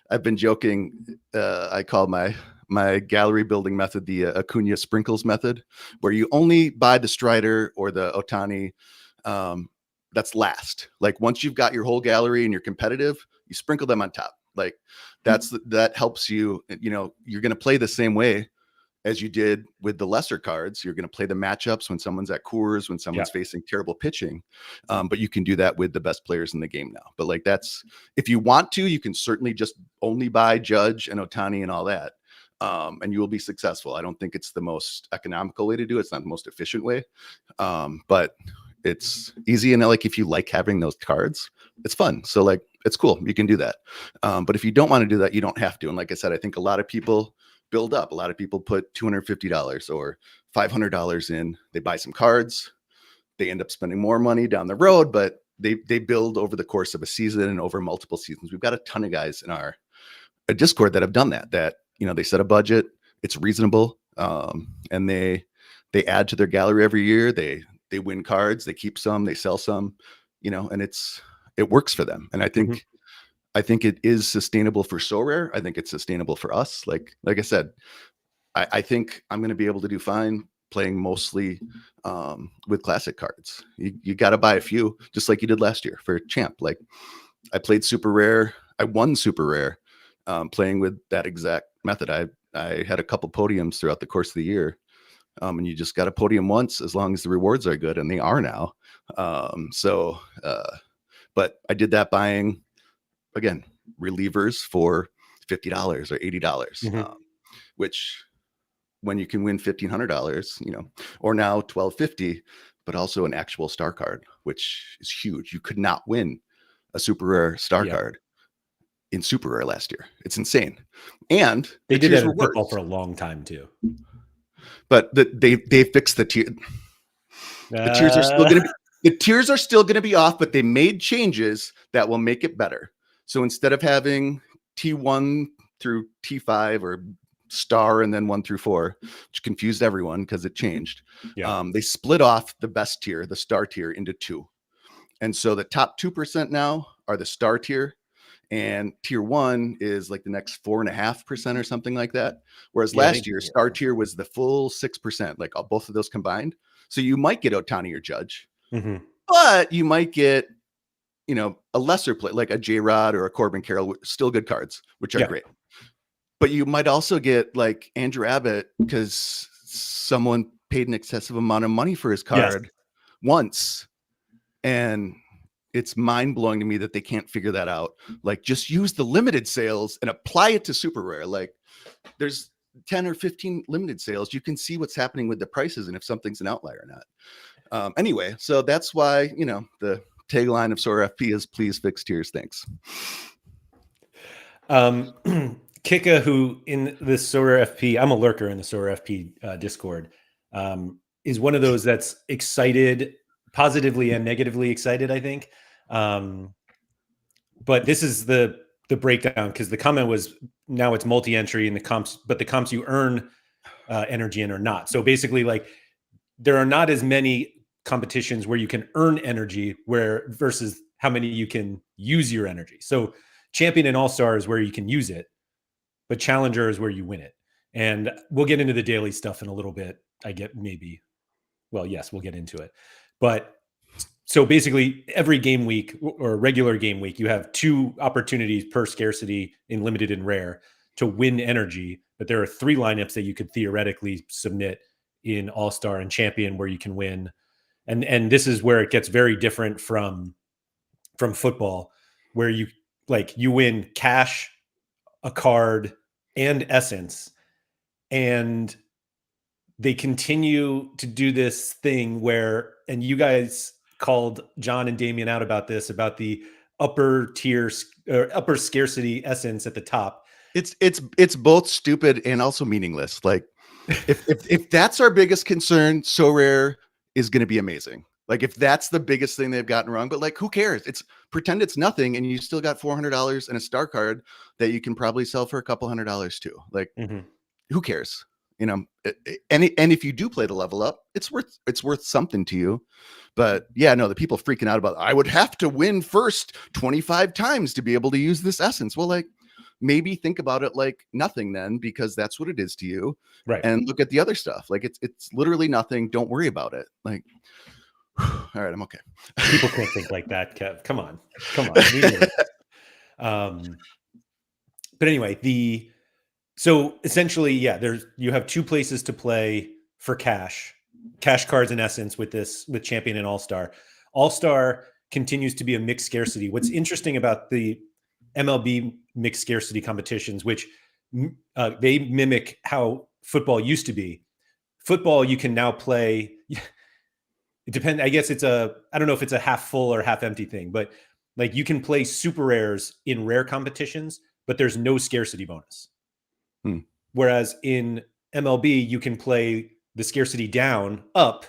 I've been joking. I call my gallery building method the Acuna sprinkles method, where you only buy the Strider or the Otani. That's last. Like, once you've got your whole gallery and you're competitive, you sprinkle them on top. Like, that helps you. You're going to play the same way as you did with the lesser cards. You're going to play the matchups when someone's at Coors, when someone's facing terrible pitching. But you can do that with the best players in the game now. But like, that's, if you want to, you can certainly just only buy Judge and Otani and all that. And you will be successful. I don't think it's the most economical way to do it. It's not the most efficient way. But it's easy. And like, if you like having those cards, it's fun. So like, it's cool. You can do that. But if you don't want to do that, you don't have to. And like I said, I think a lot of people build up. A lot of people put $250 or $500 in, they buy some cards, they end up spending more money down the road, but they build over the course of a season and over multiple seasons. We've got a ton of guys in our Discord that have done that, they set a budget, it's reasonable. And they add to their gallery every year. They win cards, they keep some, they sell some, and it works for them. And I think it is sustainable for Sorare. I think it's sustainable for us. Like I said, I think I'm going to be able to do fine playing mostly with classic cards. You got to buy a few, just like you did last year for Champ. Like, I played super rare. I won super rare playing with that exact method. I had a couple podiums throughout the course of the year. And you just got a podium once, as long as the rewards are good, and they are now. But I did that buying, again, relievers for $50 or $80, which, when you can win $1,500, or now $1,250, but also an actual star card, which is huge. You could not win a super rare star card in super rare last year. It's insane. And they did that in football for a long time too. But they fixed the tier. The tiers are still going to be, the tiers are still going to be off, but they made changes that will make it better. So instead of having T1 through T5 or star and then 1 through 4, which confused everyone because it changed. They split off the best tier, the star tier, into 2. And so the top 2% now are the star tier, and tier 1 is like the next 4.5% or something like that. Whereas last year, star tier was the full 6%, like both of those combined. So you might get Otani or Judge, but you might get, a lesser play, like a J Rod or a Corbin Carroll, still good cards, which are great. But you might also get like Andrew Abbott, because someone paid an excessive amount of money for his card once. And it's mind blowing to me that they can't figure that out. Like, just use the limited sales and apply it to super rare. Like, there's 10 or 15 limited sales. You can see what's happening with the prices and if something's an outlier or not. Anyway, so that's why, the tagline of Sorare FP is "Please fix tiers." Thanks. Kika, who in the Sorare FP, I'm a lurker in the Sorare FP Discord, is one of those that's excited, positively and negatively excited, I think. But this is the breakdown, because the comment was, now it's multi-entry in the comps, but the comps you earn energy in are not. So basically, like, there are not as many competitions where you can earn energy versus how many you can use your energy. So Champion and All-Star is where you can use it, but Challenger is where you win it. And we'll get into the daily stuff in a little bit. We'll get into it. But so basically, every game week or regular game week, you have 2 opportunities per scarcity in limited and rare to win energy. But there are 3 lineups that you could theoretically submit in All-Star and Champion where you can win. And this is where it gets very different from football, where you win cash, a card, and essence. And they continue to do this thing where, and you guys called John and Damien out about this, about the upper tier or upper scarcity essence at the top. It's both stupid and also meaningless. Like if that's our biggest concern, So Rare is going to be amazing. Like if that's the biggest thing they've gotten wrong, but like who cares? It's pretend it's nothing, and you still got $400 and a star card that you can probably sell for a couple $100 too. Like who cares? You know, and if you do play the level up, it's worth something to you. But yeah, no, the people freaking out about I would have to win first 25 times to be able to use this essence. Well, like maybe think about it like nothing then, because that's what it is to you. Right. And look at the other stuff. Like it's literally nothing. Don't worry about it. Like, all right, I'm okay. People can't think like that, Kev. Come on. But anyway, so essentially, yeah, you have two places to play for cash cards in essence with Champion and All-Star. All-Star continues to be a mixed scarcity. What's interesting about the MLB mixed scarcity competitions, which they mimic how football used to be. Football, you can now play. It depends. I guess I don't know if it's a half full or half empty thing, but like you can play super rares in rare competitions, but there's no scarcity bonus. Whereas in MLB, you can play the scarcity down up,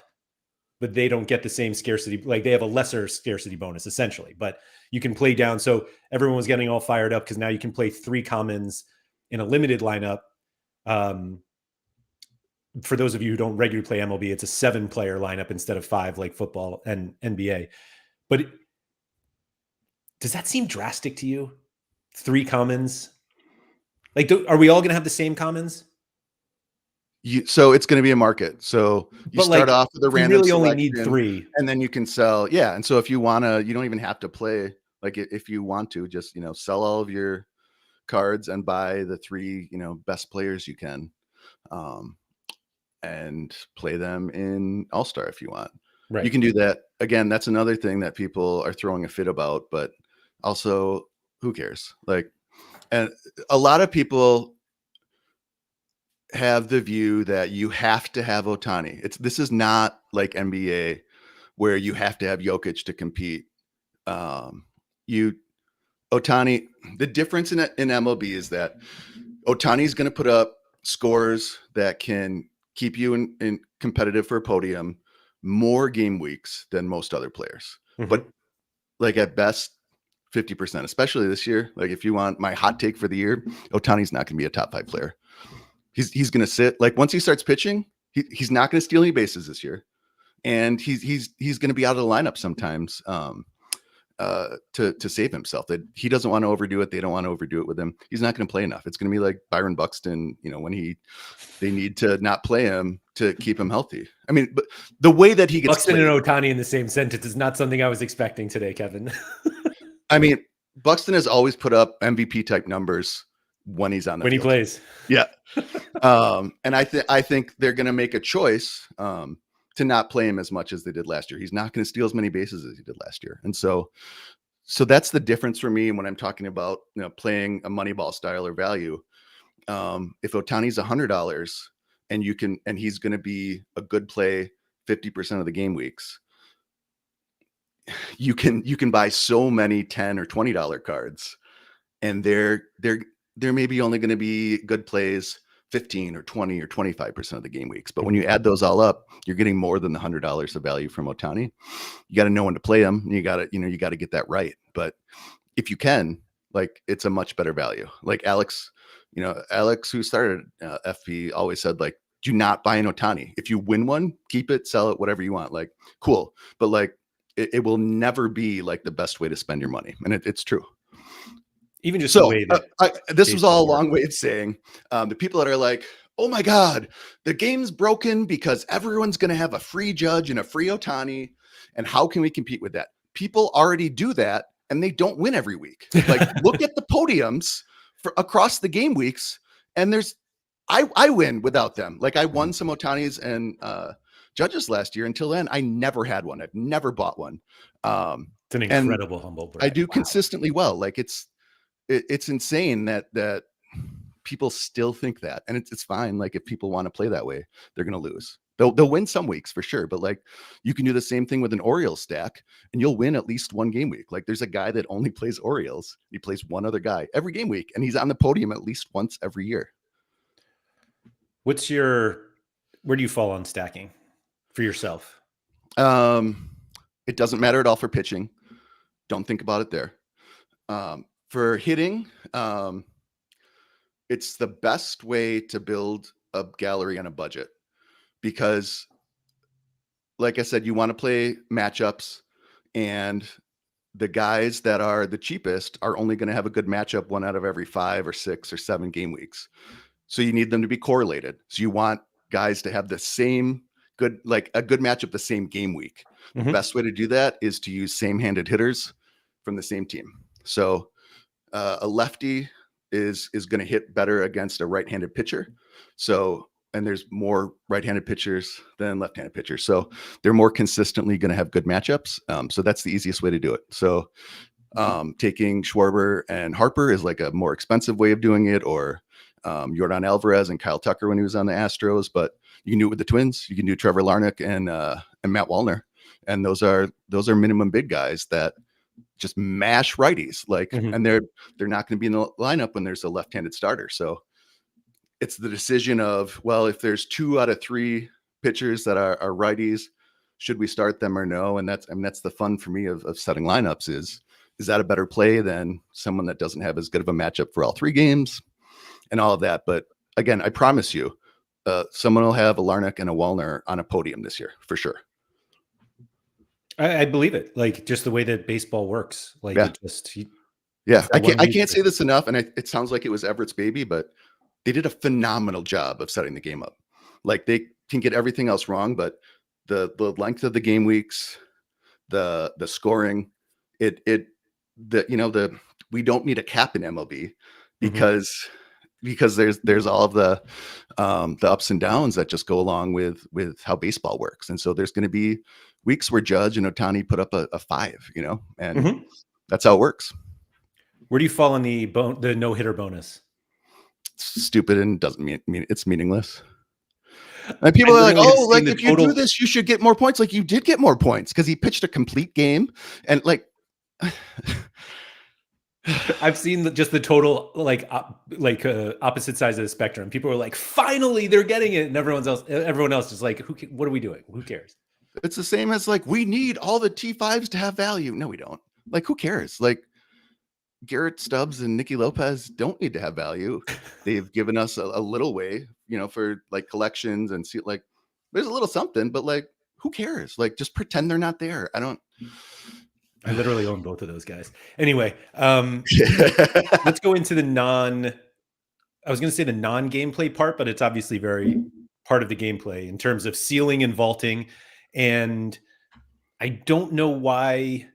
but they don't get the same scarcity. Like they have a lesser scarcity bonus essentially, but you can play down. So everyone was getting all fired up because now you can play 3 commons in a limited lineup. For those of you who don't regularly play MLB, it's a 7-player lineup instead of 5 like football and NBA. But does that seem drastic to you? 3 commons? Like, are we all going to have the same commons? So it's going to be a market. So you start off with a random really selection, only need 3, and then you can sell. Yeah, and so if you want to, you don't even have to play. Like if you want to, just sell all of your cards and buy the 3 best players you can, and play them in All-Star if you want. Right. You can do that. Again, that's another thing that people are throwing a fit about, but also who cares? Like, and a lot of people have the view that you have to have Ohtani. This is not like NBA where you have to have Jokic to compete. Ohtani, the difference in MLB is that Ohtani is going to put up scores that can keep you in competitive for a podium more game weeks than most other players. But like at best 50%, especially this year. Like if you want my hot take for the year, Ohtani's not going to be a top 5 player. He's going to sit. Like once he starts pitching, he's not going to steal any bases this year, and he's going to be out of the lineup sometimes to save himself. That he doesn't want to overdo it. They don't want to overdo it with him. He's not going to play enough. It's going to be like Byron Buxton, when they need to not play him to keep him healthy. I mean, but the way that he gets Buxton and Ohtani in the same sentence is not something I was expecting today, Kevin. I mean, Buxton has always put up MVP type numbers when he's on the field. He plays. Yeah. And I think they're going to make a choice to not play him as much as they did last year. He's not going to steal as many bases as he did last year. And so that's the difference for me when I'm talking about, playing a Moneyball style or value. If Ohtani's $100 and he's going to be a good play 50% of the game weeks, you can buy so many $10 or $20 cards, and they're maybe only going to be good plays 15 or 20 or 25% of the game weeks. But when you add those all up, you're getting more than the $100 of value from Ohtani. You got to know when to play him. And you got to get that right. But if you can, like, it's a much better value. Like Alex, who started FP always said, like, do not buy an Ohtani. If you win one, keep it, sell it, whatever you want. Like, cool. But like, it will never be like the best way to spend your money. And it's true. Even just the way that this was all a long way of saying the people that are like, oh my God, the game's broken because everyone's going to have a free judge and a free Ohtani. And how can we compete with that? People already do that and they don't win every week. Like look at the podiums across the game weeks. And I win without them. Like I won some Ohtanis and judges last year. Until then, I never had one. I've never bought one. It's an incredible humble brag. I do consistently well. Like it's insane that people still think that, and it's fine. Like if people want to play that way, they're going to lose. They'll win some weeks for sure, but like you can do the same thing with an Orioles stack and you'll win at least one game week. Like there's a guy that only plays Orioles. He plays one other guy every game week and he's on the podium at least once every year. Where do you fall on stacking for yourself? It doesn't matter at all for pitching. Don't think about it there. For hitting, it's the best way to build a gallery on a budget because, like I said, you want to play matchups, and the guys that are the cheapest are only going to have a good matchup 1 out of every 5 or 6 or 7 game weeks. So you need them to be correlated. So you want guys to have the same good, like a good matchup the same game week. The best way to do that is to use same-handed hitters from the same team. So a lefty is going to hit better against a right-handed pitcher. So, and there's more right-handed pitchers than left-handed pitchers. So they're more consistently going to have good matchups. So that's the easiest way to do it. So taking Schwarber and Harper is like a more expensive way of doing it, or Yordan Alvarez and Kyle Tucker when he was on the Astros, but you can do it with the Twins. You can do Trevor Larnach and Matt Wallner. And those are minimum big guys that just mash righties, like, and they're not going to be in the lineup when there's a left-handed starter. So it's the decision of, well, if there's 2 out of 3 pitchers that are righties, should we start them or no? And that's the fun for me of setting lineups is that a better play than someone that doesn't have as good of a matchup for all 3 games and all of that. But again, I promise you, someone will have a Larnach and a Wallner on a podium this year for sure. I believe it. Like just the way that baseball works. Like yeah. it just, I can't say this enough. And it sounds like it was Everett's baby, but they did a phenomenal job of setting the game up. Like they can get everything else wrong, but the length of the game weeks, the scoring, we don't need a cap in MLB because there's all of the ups and downs that just go along with how baseball works. And so there's going to be weeks where Judge and Ohtani put up a 5, and that's how it works. Where do you fall on the no-hitter bonus? It's stupid and doesn't mean it's meaningless. And people are like, oh, like if you do this, you should get more points. Like you did get more points because he pitched a complete game. And like, I've seen just the total, opposite sides of the spectrum. People are like, finally they're getting it. And everyone else is like, what are we doing? Who cares? It's the same as like, we need all the T5s to have value. No, we don't. Like, who cares? Like Garrett Stubbs and Nicky Lopez don't need to have value. They've given us a little way, for like collections and see like there's a little something, but like, who cares? Like, just pretend they're not there. I literally own both of those guys. Anyway, let's go into the non-gameplay part, but it's obviously very part of the gameplay in terms of sealing and vaulting. And I don't know why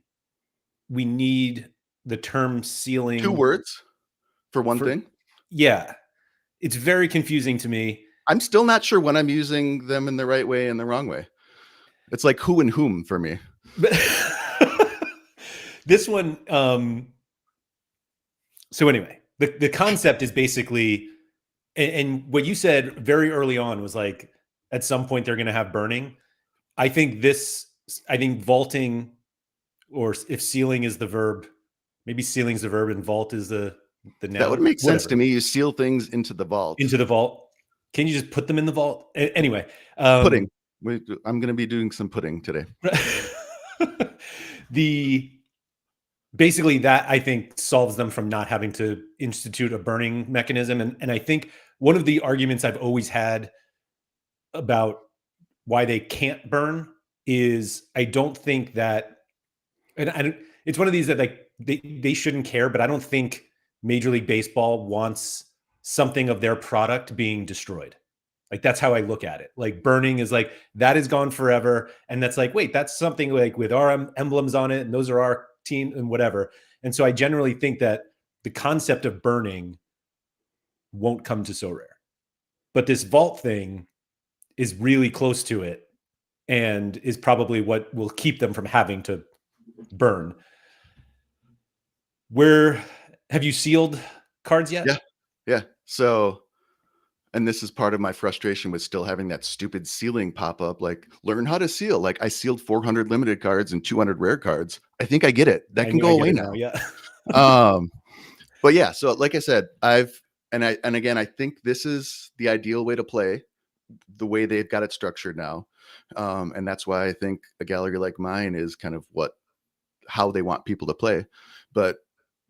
we need the term sealing. 2 words for one thing. Yeah. It's very confusing to me. I'm still not sure when I'm using them in the right way and the wrong way. It's like who and whom for me. This one, so anyway, the concept is basically, and what you said very early on was like, at some point they're going to have burning. I think vaulting, or if sealing is the verb, maybe sealing is the verb and vault is the noun. That would make sense to me. You seal things into the vault. Can you just put them in the vault? Anyway. Pudding. I'm going to be doing some pudding today. Basically that I think solves them from not having to institute a burning mechanism. And I think one of the arguments I've always had about why they can't burn is I don't think that, it's one of these that like they shouldn't care, but I don't think Major League Baseball wants something of their product being destroyed. Like that's how I look at it. Like burning is like, that is gone forever. And that's like, wait, that's something like with our emblems on it. And those are our team and whatever. And so I generally think that the concept of burning won't come to Sorare. But this vault thing is really close to it and is probably what will keep them from having to burn. Have you sealed cards yet? Yeah. So And this is part of my frustration with still having that stupid sealing pop up. Like, learn how to seal. Like, I sealed 400 limited cards and 200 rare cards. I think I get it. That can I go get away it now. Yeah. But yeah, so like I said, and again, I think this is the ideal way to play, the way they've got it structured now. And that's why I think a gallery like mine is kind of how they want people to play. But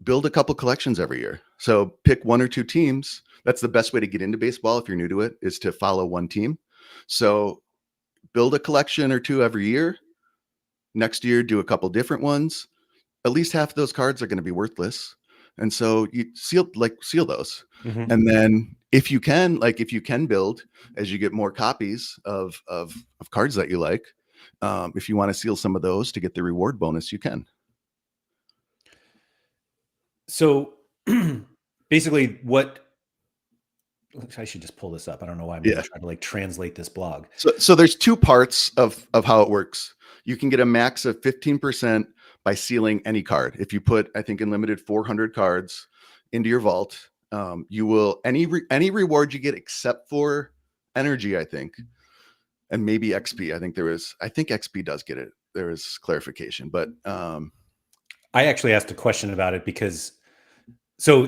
build a couple collections every year. So pick one or two teams. That's the best way to get into baseball if you're new to it, is to follow one team. So build a collection or two every year. Next year, do a couple different ones. At least half of those cards are going to be worthless. And so you seal those. Mhm. And then if you can build as you get more copies of cards that you like, if you want to seal some of those to get the reward bonus, you can. So basically I should just pull this up. I don't know why I'm going Yeah. to try to like translate this blog. So there's two parts of how it works. You can get a max of 15% by sealing any card. If you put, I think in limited 400 cards into your vault, you will any reward you get except for energy, I think, and maybe XP. I think XP does get it. There is clarification, but I actually asked a question about it because for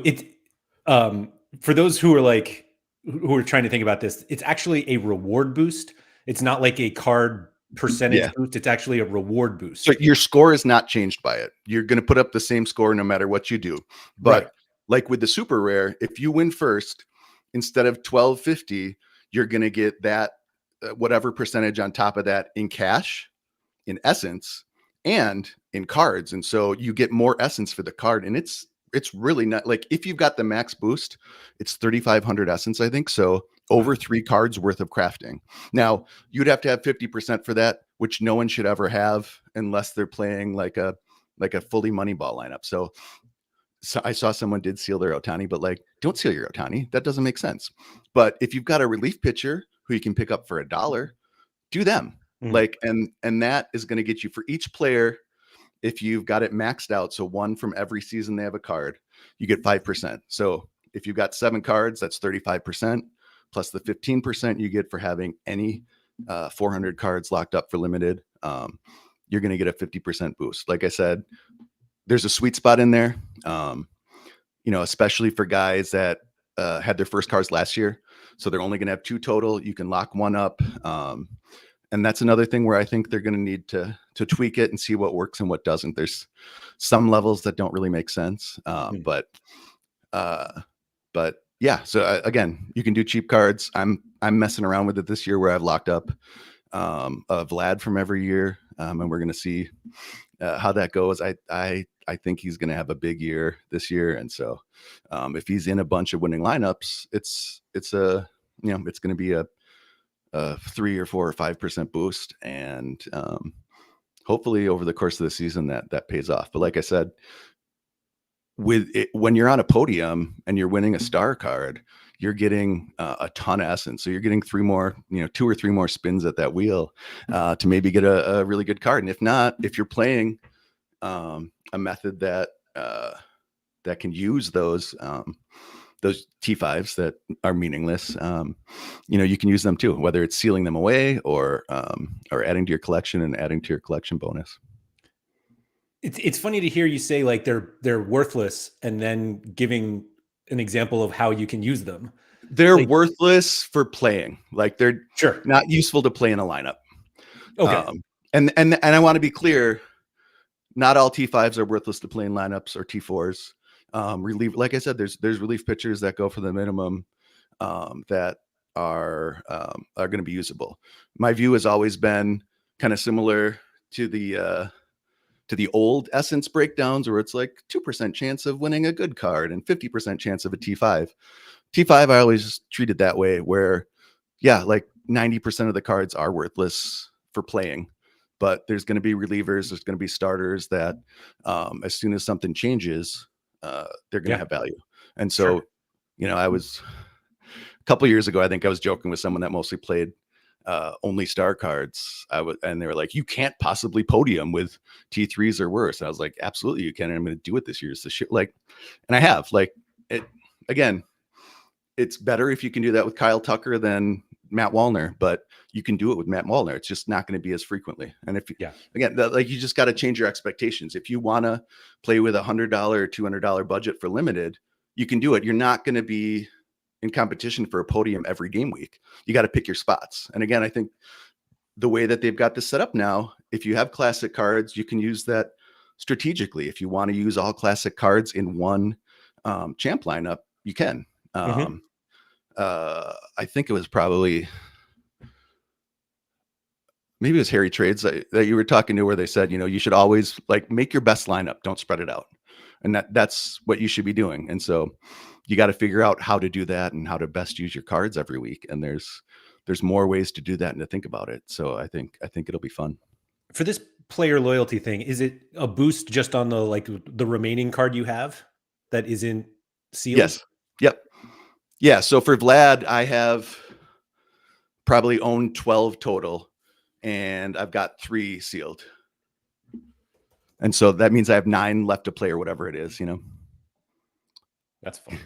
those who are trying to think about this, it's actually a reward boost. It's not like a card percentage boost. It's actually a reward boost. So your score is not changed by it. You're going to put up the same score no matter what you do. But like with the super rare, if you win first, instead of 1250, you're going to get that whatever percentage on top of that in cash, in essence, and in cards. And so you get more essence for the card. And it's really not like, if you've got the max boost, it's 3,500 essence, I think. So over 3 cards worth of crafting. Now you'd have to have 50% for that, which no one should ever have unless they're playing like a fully Moneyball lineup. So I saw someone did seal their Ohtani, but like, don't seal your Ohtani. That doesn't make sense. But if you've got a relief pitcher who you can pick up for $1, do them. Like, and that is going to get you, for each player, if you've got it maxed out, so one from every season they have a card, you get 5%. So if you've got 7 cards, that's 35%, plus the 15% you get for having any 400 cards locked up for limited. You're going to get a 50% boost. Like I said, there's a sweet spot in there, especially for guys that had their first cards last year. So they're only going to have 2 total. You can lock one up. And that's another thing where I think they're going to need to tweak it and see what works and what doesn't. There's some levels that don't really make sense. But yeah, so again, you can do cheap cards. I'm messing around with it this year where I've locked up a Vlad from every year. And we're going to see how that goes. I think he's going to have a big year this year. And so if he's in a bunch of winning lineups, it's going to be a 3 or 4 or 5% boost, and hopefully over the course of the season that pays off. But like I said, with it, when you're on a podium and you're winning a star card, you're getting a ton of essence. So you're getting 2 or 3 more spins at that wheel to maybe get a really good card. And if not, if you're playing a method that can use those T5s that are meaningless, you can use them too, whether it's sealing them away or adding to your collection and adding to your collection bonus. It's funny to hear you say like they're worthless and then giving an example of how you can use them. They're worthless for playing. Like, they're not useful to play in a lineup. Okay. And I want to be clear, not all T5s are worthless to play in lineups or T4s. Relief, like I said, there's relief pitchers that go for the minimum that are going to be usable. My view has always been kind of similar to the old essence breakdowns, where it's like 2% chance of winning a good card and 50% chance of a T5. T5, I always treated that way, where like 90% of the cards are worthless for playing, but there's going to be relievers, there's going to be starters that as soon as something changes, they're going to have value. And so, I was a couple years ago, I think I was joking with someone that mostly played only star cards. And they were like, you can't possibly podium with T3s or worse. I was like, absolutely you can. And I'm going to do it this year. It's the shit. Like, and I have, like, it again, it's better if you can do that with Kyle Tucker than Matt Wallner, but you can do it with Matt Wallner. It's just not going to be as frequently. And if you, again, like you just got to change your expectations. If you want to play with $100 or $200 budget for limited, you can do it. You're not going to be in competition for a podium every game week. You got to pick your spots. And again, I think the way that they've got this set up now, if you have classic cards, you can use that strategically. If you want to use all classic cards in one champ lineup, you can. I think it was probably, maybe it was Harry Trades that you were talking to, where they said, you know, you should always like make your best lineup, don't spread it out. And that's what you should be doing. And so you got to figure out how to do that and how to best use your cards every week. And there's more ways to do that and to think about it. So I think it'll be fun. For this player loyalty thing, is it a boost just on the remaining card you have that isn't sealed? Yes. Yep. Yeah. So for Vlad, I have probably owned 12 total, and I've got 3 sealed. And so that means I have 9 left to play, or whatever it is, you know. That's fun.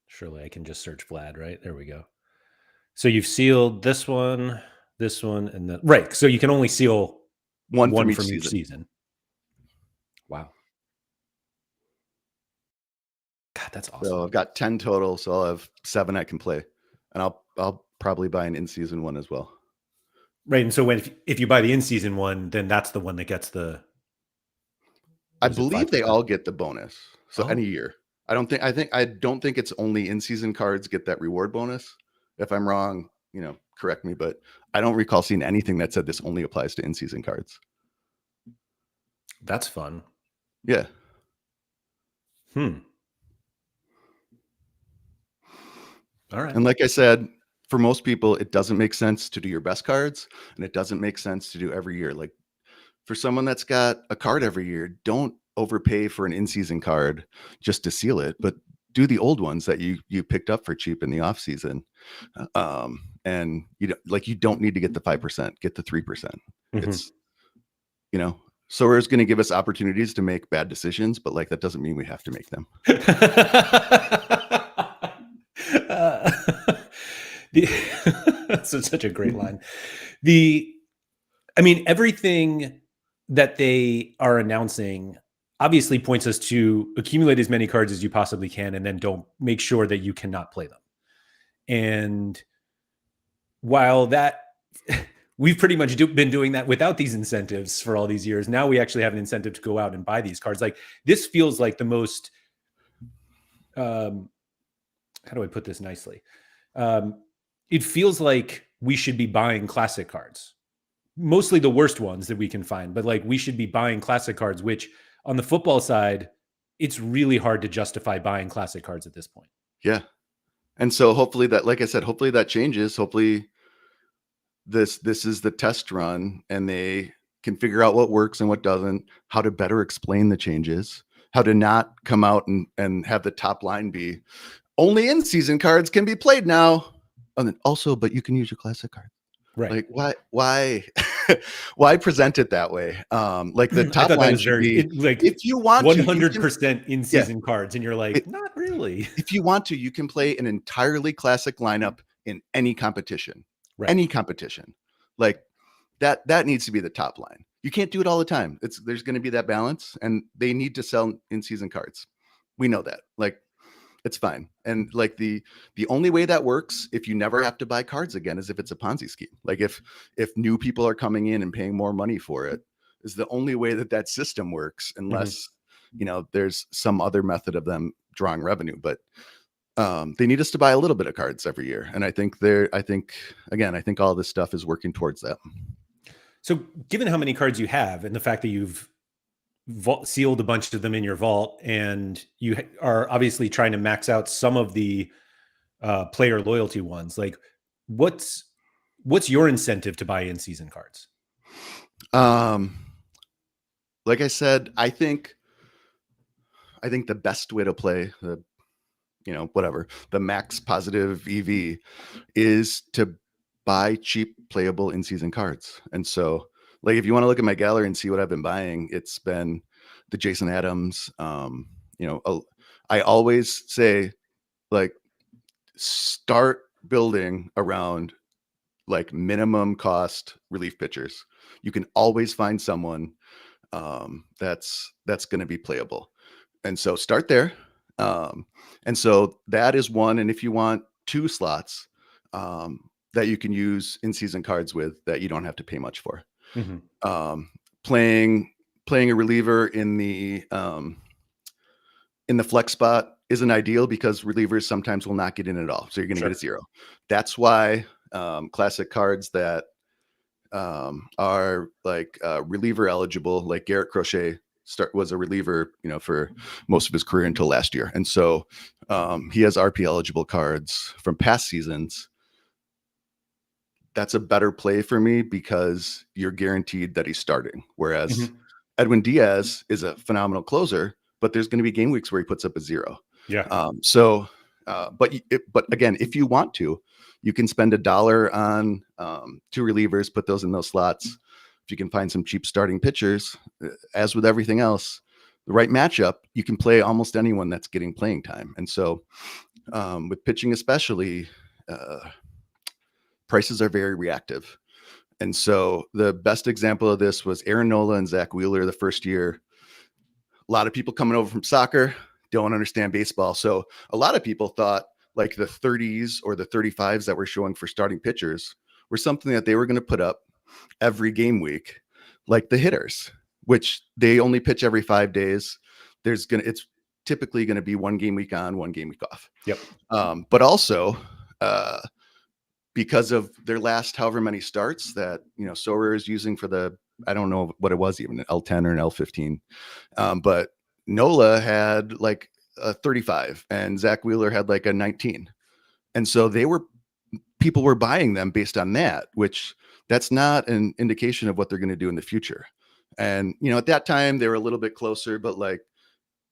Surely I can just search Vlad, right? There we go. So you've sealed this one, and then right. So you can only seal one from each season. Wow. God, that's awesome. So I've got 10 total, so I'll have 7 I can play. And I'll probably buy an in-season one as well. Right. And so if you buy the in-season one, then that's the one that gets the, I believe they all get the bonus. So any year. I don't think it's only in-season cards get that reward bonus. If I'm wrong, you know, correct me, but I don't recall seeing anything that said this only applies to in-season cards. That's fun. Yeah. All right. And like I said, for most people, it doesn't make sense to do your best cards, and it doesn't make sense to do every year. Like for someone that's got a card every year, don't overpay for an in-season card just to seal it, but do the old ones that you picked up for cheap in the off season. And you don't need to get the 5%, get the 3%. It's, you know, Sorare is going to give us opportunities to make bad decisions, but like, that doesn't mean we have to make them. That's such a great line. Everything that they are announcing obviously points us to accumulate as many cards as you possibly can, and then don't make sure that you cannot play them. And while that we've pretty much been doing that without these incentives for all these years, now we actually have an incentive to go out and buy these cards. Like this feels like the most, how do I put this nicely? It feels like we should be buying classic cards, mostly the worst ones that we can find, but like we should be buying classic cards, which on the football side, it's really hard to justify buying classic cards at this point. Yeah. And so hopefully that, like I said, hopefully that changes. Hopefully this is the test run, and they can figure out what works and what doesn't, how to better explain the changes, how to not come out and have the top line be only in-season cards can be played now. And then also, but you can use your classic card. Right. Like why present it that way? Like the top line should be if you want 100% in-season cards, and you're like, not really. If you want to, you can play an entirely classic lineup in any competition. Right. Any competition. Like that needs to be the top line. You can't do it all the time. There's going to be that balance, and they need to sell in-season cards. We know that. Like, it's fine. And like the only way that works, if you never have to buy cards again, is if it's a Ponzi scheme. Like if new people are coming in and paying more money for it, is the only way that system works, unless you know, there's some other method of them drawing revenue. But they need us to buy a little bit of cards every year. And I think all this stuff is working towards that. So given how many cards you have, and the fact that you've sealed a bunch of them in your vault, and you are obviously trying to max out some of the player loyalty ones, like what's your incentive to buy in-season cards? Like I said, I think the best way to play the max positive EV is to buy cheap playable in-season cards. And so like, if you want to look at my gallery and see what I've been buying, it's been the Jason Adams. I always say like start building around like minimum cost relief pitchers. You can always find someone that's going to be playable, and so start there. Um, and so that is one. And if you want two slots um, that you can use in season cards with, that you don't have to pay much for, Mhm. um, playing playing a reliever in the flex spot isn't ideal because relievers sometimes will not get in at all. So you're going to get a Sure. zero. That's why classic cards that are like reliever eligible, like Garrett Crochet was a reliever, for most of his career until last year. And so he has RP eligible cards from past seasons. That's a better play for me because you're guaranteed that he's starting. Whereas Mhm. Edwin Diaz is a phenomenal closer, but there's going to be game weeks where he puts up a zero. Yeah. But again, if you want to, you can spend $1 on two relievers, put those in those slots. If you can find some cheap starting pitchers, as with everything else, the right matchup, you can play almost anyone that's getting playing time. And so with pitching especially, prices are very reactive. And so the best example of this was Aaron Nola and Zach Wheeler the first year. A lot of people coming over from soccer don't understand baseball. So a lot of people thought like the 30s or the 35s that were showing for starting pitchers were something that they were going to put up every game week, like the hitters, which they only pitch every 5 days. It's typically going to be one game week on, one game week off. Yep. But also, because of their last however many starts that Sorare is using for the, I don't know what it was, even an L10 or an L15, but Nola had like a 35 and Zach Wheeler had like a 19, and so people were buying them based on that, which that's not an indication of what they're going to do in the future. And at that time they were a little bit closer, but like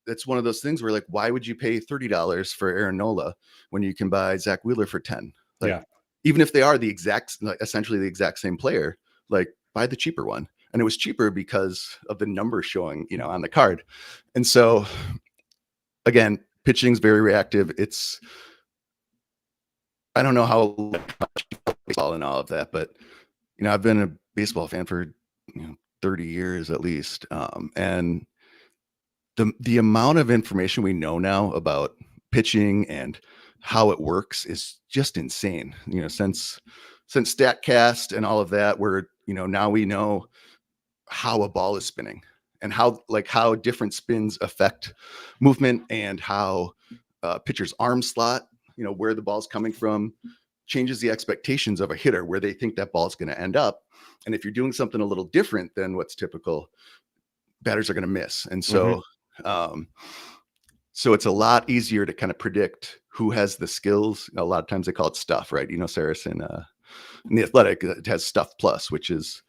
it's one of those things where like, why would you pay $30 for Aaron Nola when you can buy Zach Wheeler for 10? Like, Yeah. even if they are essentially the exact same player, like buy the cheaper one. And it was cheaper because of the numbers showing, on the card. And so again, pitching's very reactive. I don't know how baseball and all of that, but I've been a baseball fan for 30 years at least. And the amount of information we know now about pitching and how it works is just insane. Since Statcast and all of that, where now we know how a ball is spinning and how different spins affect movement and how pitcher's arm slot, where the ball's coming from, changes the expectations of a hitter where they think that ball's going to end up. And if you're doing something a little different than what's typical, batters are going to miss. And so, so it's a lot easier to kind of predict who has the skills. A lot of times they call it stuff, right? Saracen in the Athletic, it has stuff plus, which is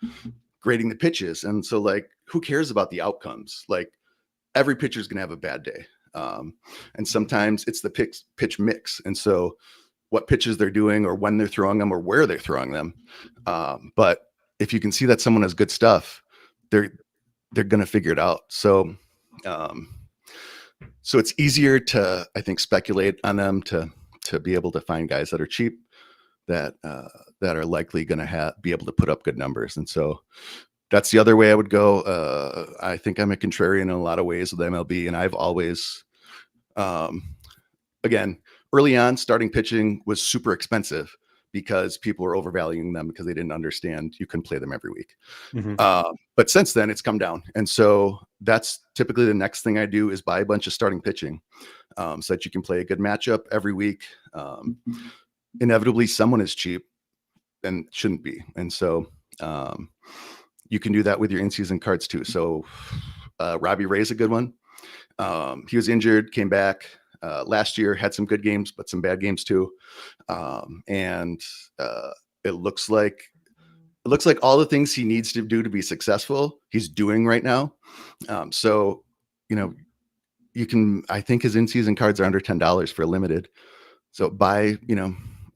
grading the pitches. And so like, who cares about the outcomes? Like every pitcher is going to have a bad day. And sometimes it's the pitch mix. And so what pitches they're doing or when they're throwing them or where they're throwing them. But if you can see that someone has good stuff, they're going to figure it out. So it's easier to, I think, speculate on them to be able to find guys that are cheap that are likely going to be able to put up good numbers. And so that's the other way I would go. I think I'm a contrarian in a lot of ways with MLB, and I've always, again, early on, starting pitching was super expensive because people were overvaluing them because they didn't understand you couldn't play them every week. But since then, it's come down. And so that's typically the next thing I do is buy a bunch of starting pitching so that you can play a good matchup every week. Inevitably, someone is cheap and shouldn't be. And so you can do that with your in-season cards too. So Robbie Ray's a good one. He was injured, came back last year, had some good games, but some bad games too. And it looks like all the things he needs to do to be successful, he's doing right now. So, you can, I think his in-season cards are under $10 for a limited. So buy,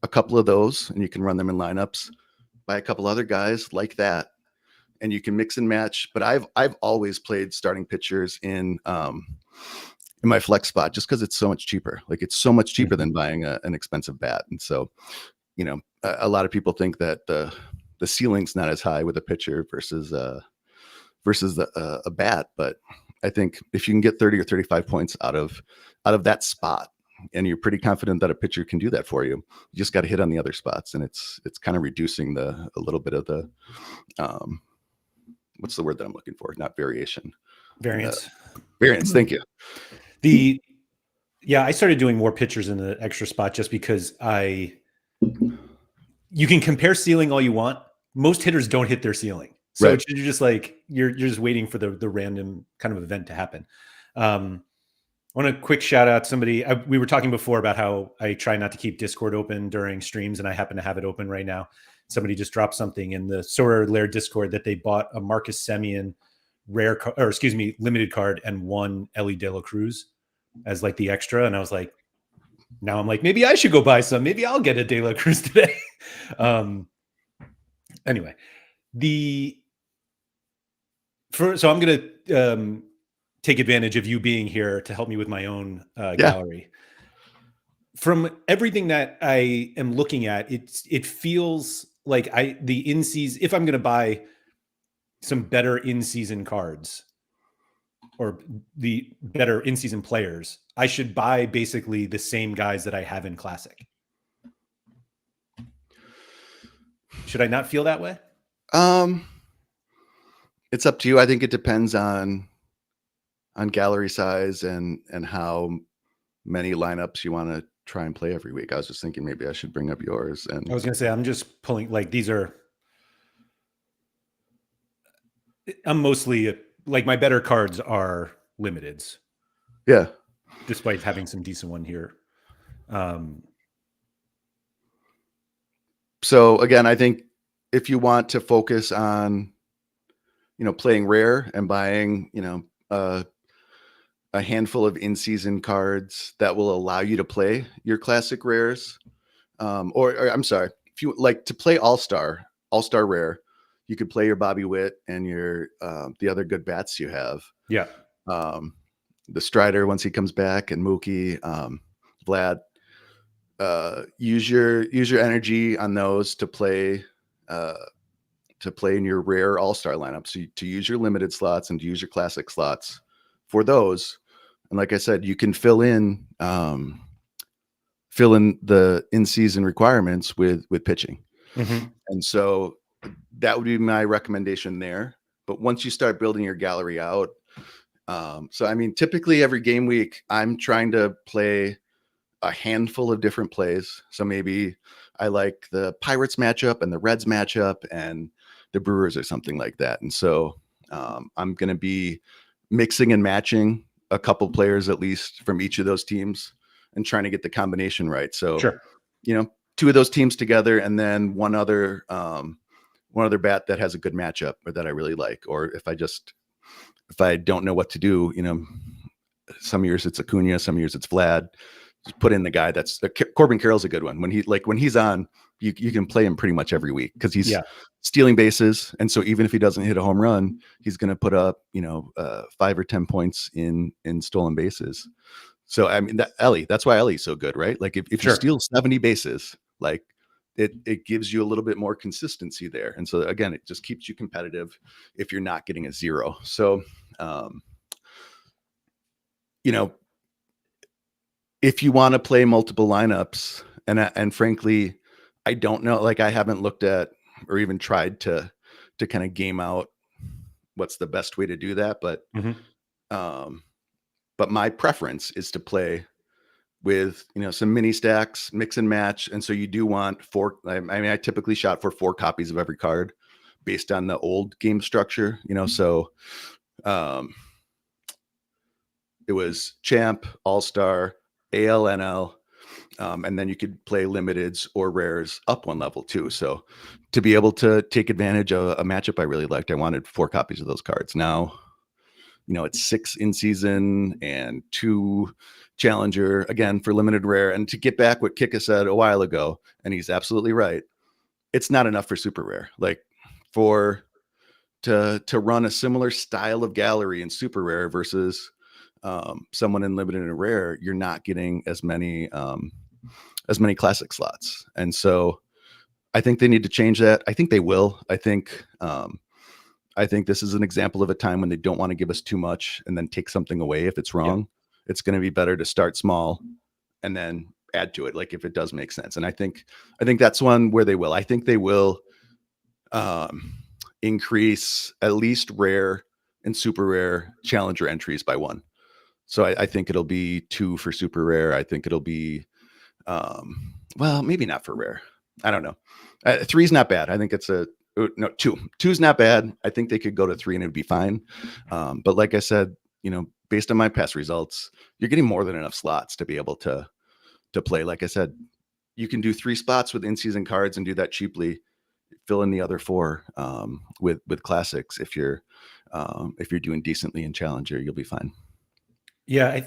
a couple of those and you can run them in lineups. Buy a couple other guys like that, and you can mix and match. But I've always played starting pitchers in in my flex spot just because it's so much cheaper. Like it's so much cheaper than buying an expensive bat. And so, a lot of people think that the ceiling's not as high with a pitcher versus a bat. But I think if you can get 30 or 35 points out of that spot, and you're pretty confident that a pitcher can do that for you, you just got to hit on the other spots. And it's kind of reducing a little bit of the, what's the word that I'm looking for? Not variation. Variance. Variance. Thank you. I started doing more pitchers in the extra spot just because you can compare ceiling all you want. Most hitters don't hit their ceiling. So Right. you're just like, you're just waiting for the random kind of event to happen. I want a quick shout out somebody. We were talking before about how I try not to keep Discord open during streams, and I happen to have it open right now. Somebody just dropped something in the Sorare Laird Discord that they bought a Marcus Semien limited card and one Ellie De La Cruz as like the extra. And I was like, now I'm like, maybe I should go buy some. Maybe I'll get a De La Cruz today. Anyway, so I'm going to take advantage of you being here to help me with my own gallery. From everything that I am looking at, it feels like the in-season, if I'm going to buy some better in-season cards or the better in-season players, I should buy basically the same guys that I have in Classic. Should I not feel that way? It's up to you. I think it depends on gallery size and how many lineups you want to try and play every week. I was just thinking maybe I should bring up yours. And I was going to say, I'm just pulling, like, I'm mostly like, my better cards are limiteds. Yeah. Despite having some decent one here. So again, I think if you want to focus on, playing rare and buying, a handful of in-season cards that will allow you to play your classic rares, or I'm sorry, if you like to play all-star rare, you could play your Bobby Witt and your the other good bats you have. Yeah. The Strider once he comes back, and Mookie, Vlad. Use your energy on those to play in your rare all-star lineup. So to use your limited slots and to use your classic slots for those. And like I said, you can fill in the in-season requirements with pitching. Mm-hmm. And so that would be my recommendation there. But once you start building your gallery out, so I mean, typically every game week, I'm trying to play a handful of different plays. So maybe I like the Pirates matchup and the Reds matchup and the Brewers or something like that. And so I'm going to be mixing and matching a couple players at least from each of those teams and trying to get the combination right. So, sure. Two of those teams together, and then one other bat that has a good matchup or that I really like. Or if I don't know what to do, some years it's Acuna, some years it's Vlad. Just put in the guy that's Corbin Carroll's a good one. When he's on, you can play him pretty much every week because he's stealing bases. And so even if he doesn't hit a home run, he's going to put up, 5 or 10 points in stolen bases. So, I mean, that's why Ellie's so good, right? Like if you steal 70 bases, like it gives you a little bit more consistency there. And so again, it just keeps you competitive if you're not getting a 0. So, if you want to play multiple lineups, and frankly, I don't know, like I haven't looked at or even tried to kind of game out what's the best way to do that. But, but my preference is to play with, some mini stacks, mix and match. And so you do want 4. I mean, I typically shot for 4 copies of every card based on the old game structure, so, it was Champ, All-Star, ALNL, and then you could play limiteds or rares up one level too. So to be able to take advantage of a matchup I really liked, I wanted 4 copies of those cards. Now, it's 6 in season and 2 challenger again for limited rare. And to get back what Kika said a while ago, and he's absolutely right, it's not enough for super rare. Like to run a similar style of gallery in super rare versus someone in limited and rare, you're not getting as many classic slots. And so I think they need to change that. I think they will. I think this is an example of a time when they don't want to give us too much and then take something away if it's wrong. Yeah. It's going to be better to start small and then add to it, like if it does make sense. And I think that's one where they will. I think they will increase at least rare and super rare challenger entries by 1. So I think it'll be 2 for super rare. I think it'll be well, maybe not for rare. I don't know. 3's not bad. I think it's no, 2. 2's not bad. I think they could go to 3 and it'd be fine. But like I said, based on my past results, you're getting more than enough slots to be able to play. Like I said, you can do 3 spots with in-season cards and do that cheaply. Fill in the other 4 with classics. If you're doing decently in challenger, you'll be fine. Yeah,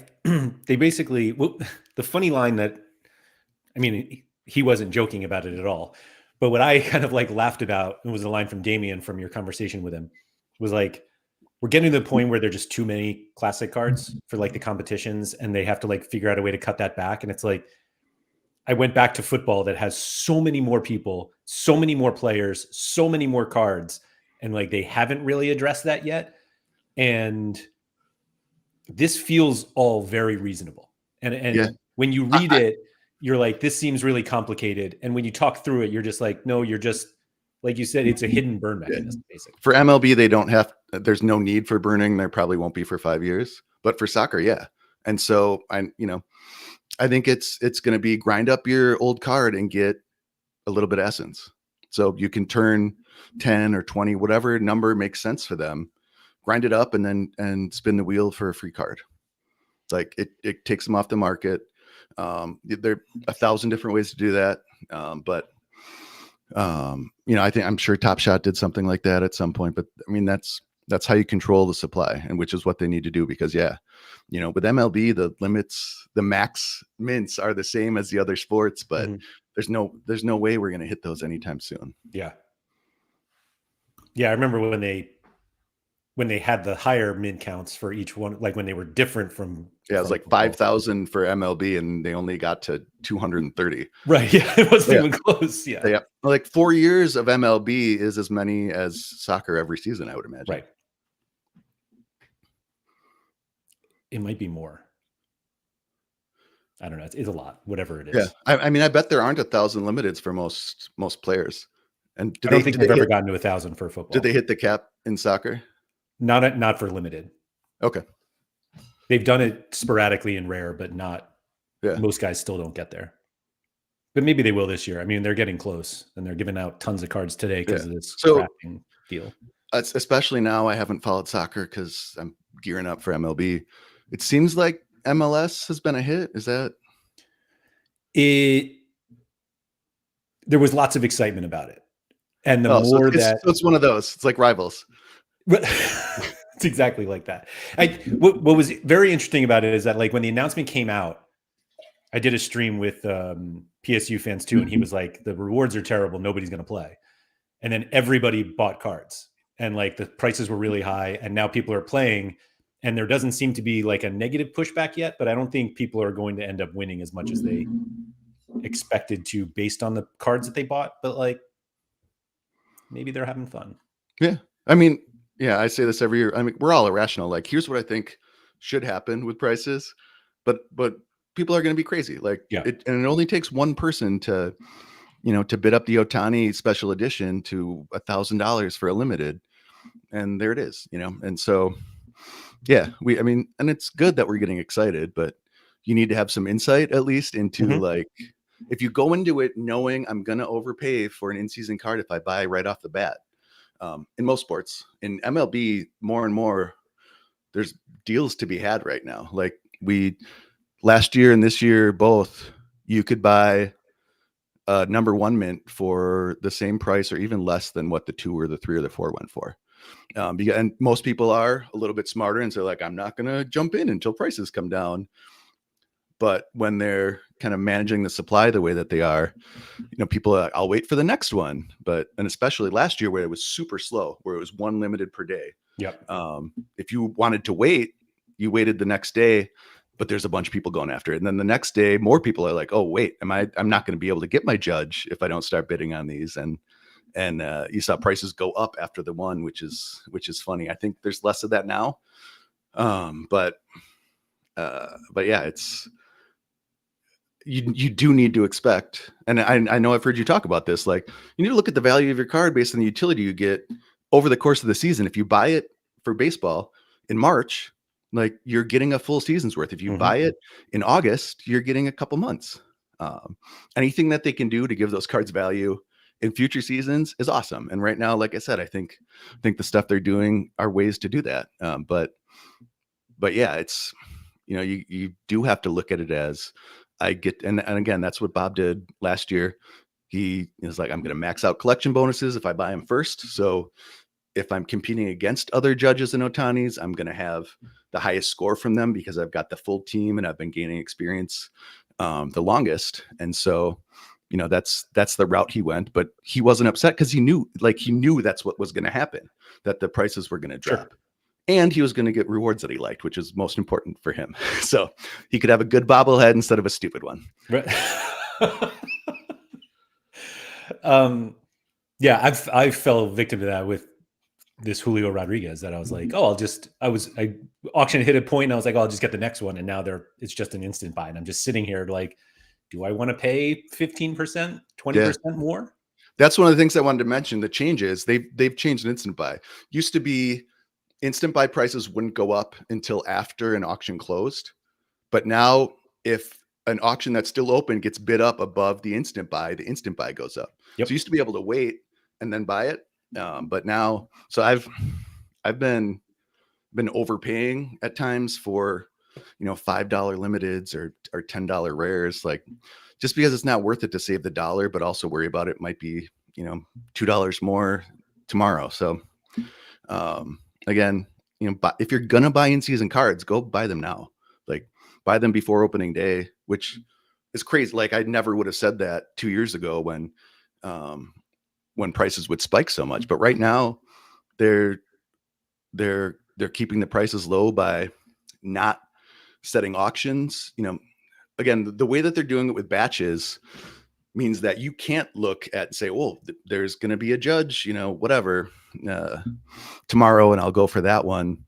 they basically, the funny line that, I mean, he wasn't joking about it at all, but what I kind of like laughed about, it was a line from Damien from your conversation with him, was like, we're getting to the point where there are just too many classic cards for like the competitions, and they have to like figure out a way to cut that back. And it's like, I went back to football that has so many more people, so many more players, so many more cards, and like they haven't really addressed that yet. And this feels all very reasonable. And Yeah. when you read it, you're like, this seems really complicated. And when you talk through it, you're just like, no, you're just, like you said, it's a hidden burn mechanism, basically. For MLB, there's no need for burning. There probably won't be for 5 years, but for soccer, yeah. And so I think it's going to be grind up your old card and get a little bit of essence. So you can turn 10 or 20, whatever number makes sense for them, grind it up and spin the wheel for a free card. It's like it takes them off the market. There are 1,000 different ways to do that. But I'm sure Top Shot did something like that at some point, but I mean, that's how you control the supply, and which is what they need to do, because with MLB, the limits, the max mints are the same as the other sports, but there's no way we're going to hit those anytime soon. Yeah. I remember when they had the higher mint counts for each one, like when they were different from. Yeah, it was like 5,000 for MLB, and they only got to 230. Right. Yeah, it wasn't even close. Yeah. Like 4 years of MLB is as many as soccer every season, I would imagine. Right. It might be more. I don't know. It's a lot, whatever it is. Yeah. I bet there aren't 1,000 limiteds for most players. And I don't think they've ever gotten to 1,000 for football. Did they hit the cap in soccer? Not for limited. Okay. They've done it sporadically and rare, but not. Yeah. Most guys still don't get there. But maybe they will this year. I mean, they're getting close, and they're giving out tons of cards today because of this crafting deal. Especially now, I haven't followed soccer because I'm gearing up for MLB. It seems like MLS has been a hit. Is that it? There was lots of excitement about it, and it's one of those. It's like Rivals. It's exactly like that. What was very interesting about it is that, like, when the announcement came out, I did a stream with PSU fans too, and he was like, "The rewards are terrible. Nobody's going to play." And then everybody bought cards, and like the prices were really high, and now people are playing. And there doesn't seem to be like a negative pushback yet, but I don't think people are going to end up winning as much as they expected to based on the cards that they bought. But like, maybe they're having fun. Yeah. I mean, yeah, I say this every year. I mean, we're all irrational. Like, here's what I think should happen with prices, but people are going to be crazy. Like, and it only takes one person to bid up the Ohtani special edition to $1,000 for a limited, and there it is, and so. Yeah, and it's good that we're getting excited, but you need to have some insight at least into like, if you go into it knowing I'm going to overpay for an in-season card if I buy right off the bat. In most sports, in MLB, more and more, there's deals to be had right now. Like last year and this year, both, you could buy a number 1 mint for the same price or even less than what the 2 or the 3 or the 4 went for. And most people are a little bit smarter, and so like, I'm not going to jump in until prices come down. But when they're kind of managing the supply the way that they are, people are like, I'll wait for the next one. And especially last year where it was super slow, where it was 1 limited per day. Yep. If you wanted to wait, you waited the next day, but there's a bunch of people going after it. And then the next day, more people are like, oh, wait, I'm not going to be able to get my judge if I don't start bidding on these. And you saw prices go up after the one, which is funny. I think there's less of that now. But yeah, it's, you do need to expect, and I know I've heard you talk about this, like you need to look at the value of your card based on the utility you get over the course of the season. If you buy it for baseball in March, like you're getting a full season's worth. If you buy it in August, you're getting a couple months. Anything that they can do to give those cards value in future seasons is awesome. And right now, like I said, I think the stuff they're doing are ways to do that. But yeah, it's, you do have to look at it as I get, and again, that's what Bob did last year. He is like, I'm going to max out collection bonuses if I buy them first. So if I'm competing against other judges and Otanis, I'm going to have the highest score from them because I've got the full team and I've been gaining experience the longest. And so, that's the route he went, but he wasn't upset because he knew that's what was going to happen, that the prices were going to drop. Sure. And he was going to get rewards that he liked, which is most important for him. So he could have a good bobblehead instead of a stupid one. Right. Yeah, I fell victim to that with this Julio Rodriguez, that I was like, oh, I auction hit a point and I was like, oh, I'll just get the next one. And now it's just an instant buy. And I'm just sitting here like, do I want to pay 15%, 20% more? That's one of the things I wanted to mention. The changes, they've changed an instant buy. Used to be instant buy prices wouldn't go up until after an auction closed. But now if an auction that's still open gets bid up above the instant buy goes up. Yep. So you used to be able to wait and then buy it. But now, so I've been overpaying at times for, $5 limiteds or $10 rares, like just because it's not worth it to save the dollar, but also worry about it might be, $2 more tomorrow. So, again, if you're going to buy in-season cards, go buy them now. Like buy them before opening day, which is crazy. Like I never would have said that 2 years ago when prices would spike so much. But right now they're keeping the prices low by not setting auctions. Again, the way that they're doing it with batches means that you can't look at and say, well, there's going to be a judge, whatever, tomorrow, and I'll go for that one.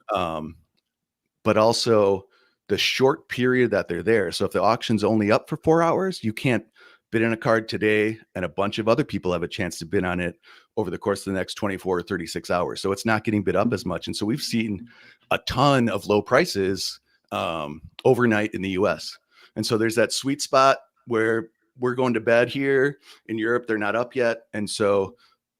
But also the short period that they're there. So if the auction's only up for 4 hours, you can't bid in a card today and a bunch of other people have a chance to bid on it over the course of the next 24 or 36 hours. So it's not getting bid up as much. And so we've seen a ton of low prices overnight in the US. And so there's that sweet spot where we're going to bed here. In Europe, they're not up yet. And so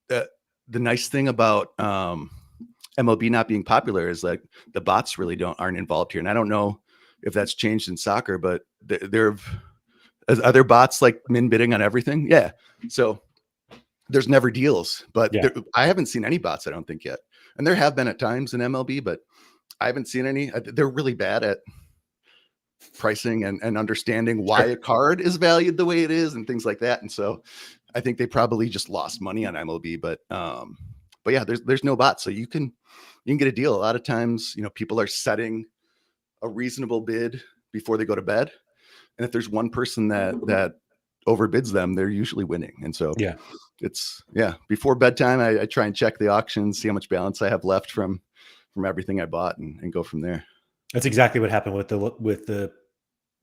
the nice thing about MLB not being popular is like the bots really aren't involved here. And I don't know if that's changed in soccer, but are there bots like min bidding on everything? Yeah. So there's never deals, but I haven't seen any bots, I don't think yet. And there have been at times in MLB, but I haven't seen any. They're really bad at pricing and understanding why a card is valued the way it is and things like that. And so I think they probably just lost money on MLB, but yeah, there's no bots. So you can get a deal. A lot of times, people are setting a reasonable bid before they go to bed. And if there's one person that overbids them, they're usually winning. And so before bedtime, I try and check the auctions, see how much balance I have left from everything I bought and go from there. That's exactly what happened with the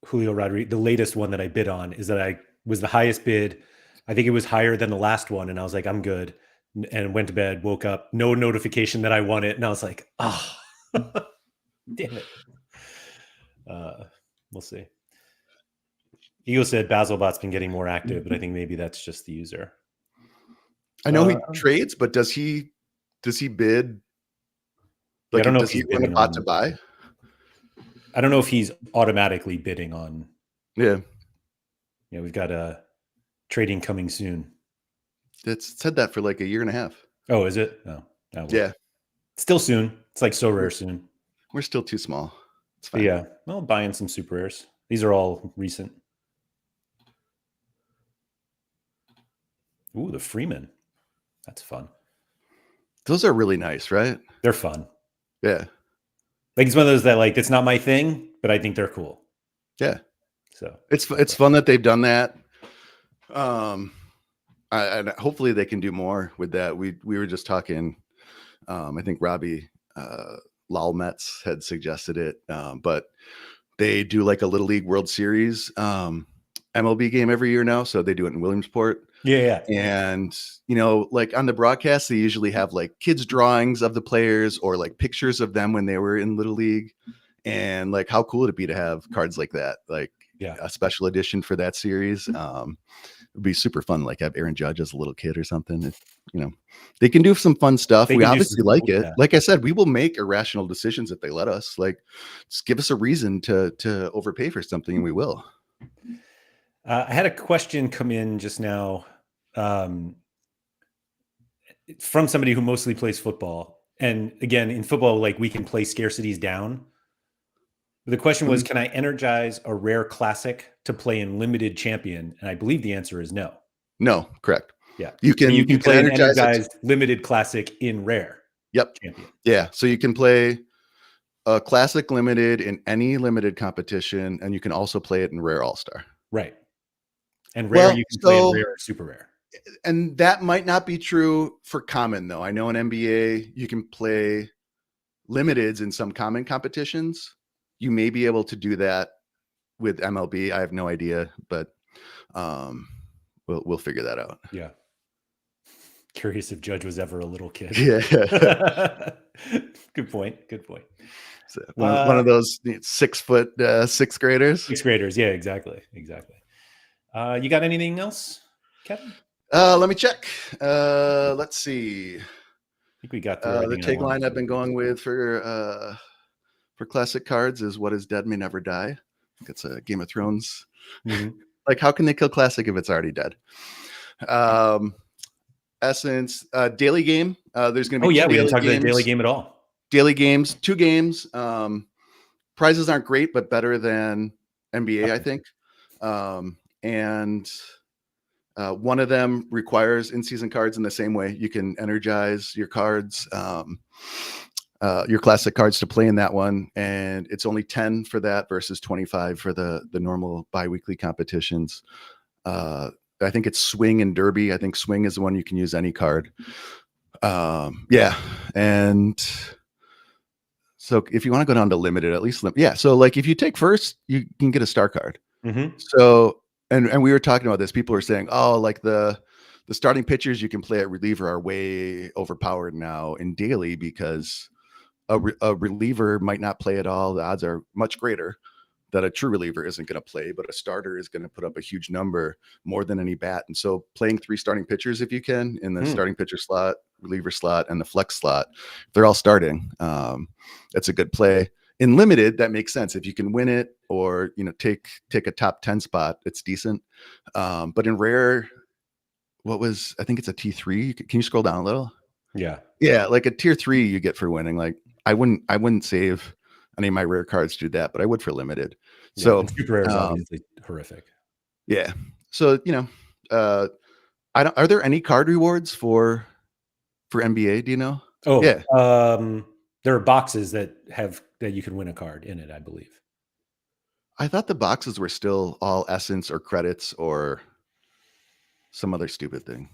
Julio Rodriguez. The latest one that I bid on is that I was the highest bid. I think it was higher than the last one. And I was like, I'm good. And went to bed, woke up, no notification that I won it. And I was like, damn it. We'll see. Eagle said Basilbot's been getting more active, but I think maybe that's just the user. I know he trades, but does he bid? Like, I don't know does if he's he want a bot to buy? I don't know if he's automatically bidding on. Yeah. Yeah, we've got a trading coming soon. It's said that for like a year and a half. Oh, is it? No. Yeah. Still soon. It's like so rare soon. We're still too small. It's fine. But yeah. Well, buying some super rares. These are all recent. Ooh, the Freeman. That's fun. Those are really nice, right? They're fun. Yeah. Like it's one of those that like it's not my thing, but I think they're cool. Yeah. So It's fun that they've done that. And hopefully they can do more with that. We were just talking. I think Robbie Lal Metz had suggested it, but they do like a Little League World Series MLB game every year now. So they do it in Williamsport. yeah. And, you know, like on the broadcast, they usually have like kids' drawings of the players or like pictures of them when they were in Little League. And like, how cool would it be to have cards like that? Like a special edition for that series. It'd be super fun. Like have Aaron Judge as a little kid or something. You know, they can do some fun stuff. We obviously like it. Like I said, we will make irrational decisions if they let us. Like, just give us a reason to overpay for something, and we will. I had a question come in just now from somebody who mostly plays football. And again, in football, like we can play scarcities down. The question was, can I energize a rare classic to play in limited champion? And I believe the answer is no. No, correct. Yeah. You can play an energized limited classic in rare. Yep. Champion. Yeah. So you can play a classic limited in any limited competition, and you can also play it in rare all-star. Right. And rare, you can play in rare or super rare. And that might not be true for common, though. I know in NBA, you can play limiteds in some common competitions. You may be able to do that with MLB. I have no idea, but we'll figure that out. Yeah. Curious if Judge was ever a little kid. Yeah. Good point. So one of those 6 foot sixth graders. Sixth graders. Yeah, exactly. You got anything else, Kevin? Let me check. Let's see. I think we got the tagline I've been going with for classic cards is "What is dead may never die." It's a Game of Thrones. Mm-hmm. Like, how can they kill classic if it's already dead? Essence daily game. There's going to be we didn't talk about daily game at all. Daily games, 2 games. Prizes aren't great, but better than NBA, okay. I think. And one of them requires in-season cards in the same way. You can energize your cards, your classic cards to play in that one, and it's only 10 for that versus 25 for the normal bi-weekly competitions. I think it's Swing and Derby. I think Swing is the one you can use any card. Yeah, and so if you want to go down to limited, at least so like if you take first, you can get a star card. Mm-hmm. So and we were talking about this. People were saying, oh, like the starting pitchers you can play at reliever are way overpowered now in daily because a reliever might not play at all. The odds are much greater that a true reliever isn't going to play, but a starter is going to put up a huge number more than any bat. And so playing 3 starting pitchers, if you can, in the starting pitcher slot, reliever slot, and the flex slot, if they're all starting, that's a good play. In limited, that makes sense. If you can win it or, take a top 10 spot, it's decent. But in rare, I think it's a T3. Can you scroll down a little? Yeah. Yeah. Like a tier 3 you get for winning. Like I wouldn't save any of my rare cards to do that, but I would for limited. Yeah, so super rare is obviously horrific. Yeah. So, are there any card rewards for NBA? Do you know? Oh, yeah. There are boxes that you can win a card in it, I believe. I thought the boxes were still all essence or credits or some other stupid thing.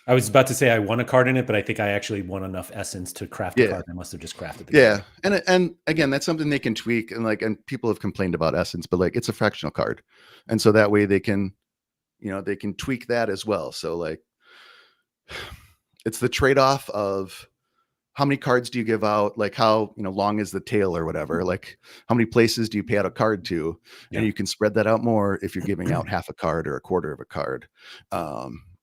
I was about to say I won a card in it, but I think I actually won enough essence to craft a card. I must have just crafted the card. And again, that's something they can tweak, and people have complained about essence, but like it's a fractional card. And so that way they can, they can tweak that as well. So like it's the trade-off of how many cards do you give out? Like how, long is the tail or whatever? Like how many places do you pay out a card to? And you can spread that out more if you're giving out half a card or a quarter of a card.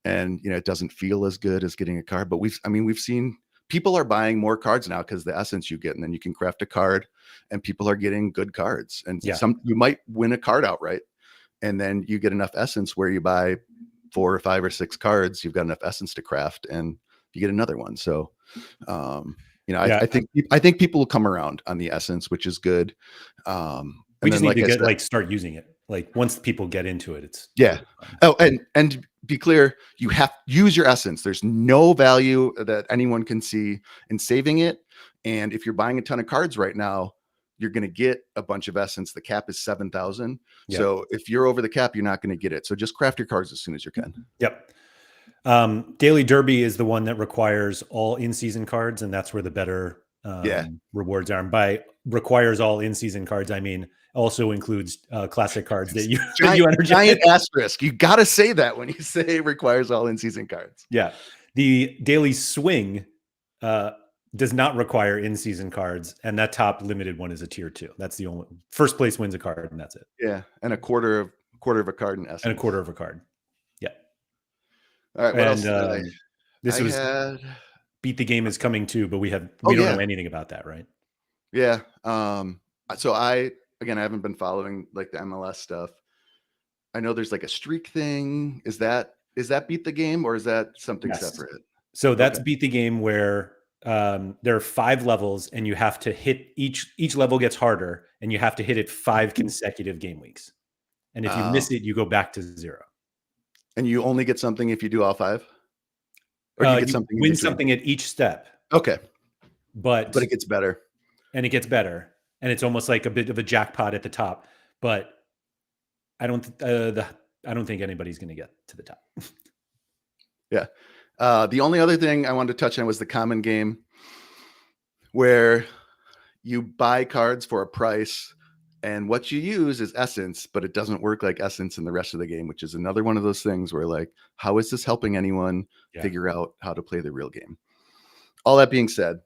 And it doesn't feel as good as getting a card, but we've seen people are buying more cards now because the essence you get, and then you can craft a card, and people are getting good cards. And you might win a card outright, and then you get enough essence where you buy 4 or 5 or 6 cards. You've got enough essence to craft, and you get another one. So, I think people will come around on the essence, which is good. We just need to start using it. Like once people get into it, it's Oh, and be clear, you have to use your essence. There's no value that anyone can see in saving it. And if you're buying a ton of cards right now, you're going to get a bunch of essence. The cap is 7,000. Yep. So if you're over the cap, you're not going to get it. So just craft your cards as soon as you can. Yep. Daily Derby is the one that requires all in-season cards, and that's where the better rewards are. And by requires all in-season cards, I mean also includes classic cards that you giant asterisk. You got to say that when you say it requires all in-season cards. Yeah. The Daily Swing does not require in-season cards, and that top limited one is a tier 2. That's the only first place wins a card, and that's it. Yeah, and a quarter of a card in essence. And a quarter of a card. Yeah. All right. What else? This was Beat the Game is coming too, but we don't know anything about that, right? Yeah. So I haven't been following like the MLS stuff. I know there's like a streak thing. Is that Beat the Game, or is that something separate? So that's Beat the Game, where there are 5 levels, and you have to hit each level gets harder, and you have to hit it 5 consecutive game weeks. And if you miss it, you go back to 0. And you only get something if you do all 5? Or do you get something? Win something at each step. Okay. But it gets better. And it gets better. And it's almost like a bit of a jackpot at the top. But I don't think anybody's going to get to the top. Yeah. The only other thing I wanted to touch on was the common game, where you buy cards for a price, and what you use is essence, but it doesn't work like essence in the rest of the game, which is another one of those things where, like, how is this helping anyone figure out how to play the real game? All that being said,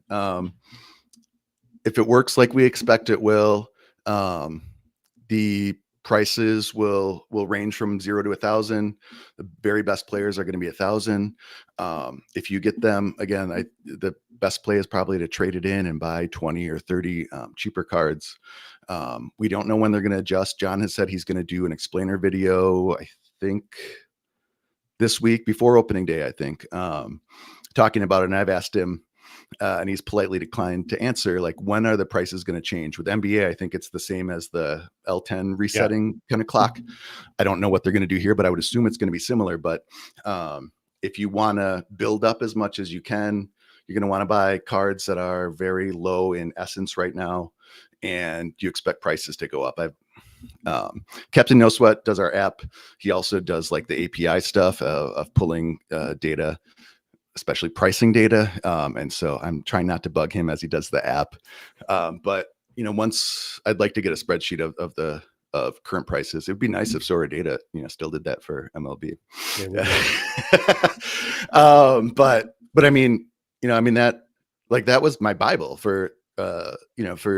if it works like we expect it will, the prices will range from 0 to 1,000. The very best players are going to be 1,000. If you get them, again, the best play is probably to trade it in and buy 20 or 30 cheaper cards. We don't know when they're going to adjust. John has said he's going to do an explainer video, I think this week before opening day, I think, talking about it. And I've asked him, and he's politely declined to answer, like, when are the prices going to change? With NBA, I think it's the same as the L10 resetting kind of clock. I don't know what they're going to do here, but I would assume it's going to be similar. But if you want to build up as much as you can, you're going to want to buy cards that are very low in essence right now, and you expect prices to go up. Captain No Sweat does our app. He also does like the API stuff of pulling data, especially pricing data. And so I'm trying not to bug him as he does the app. But once I'd like to get a spreadsheet of current prices. It would be nice if Sorare Data, still did that for MLB. But I mean, that was my Bible for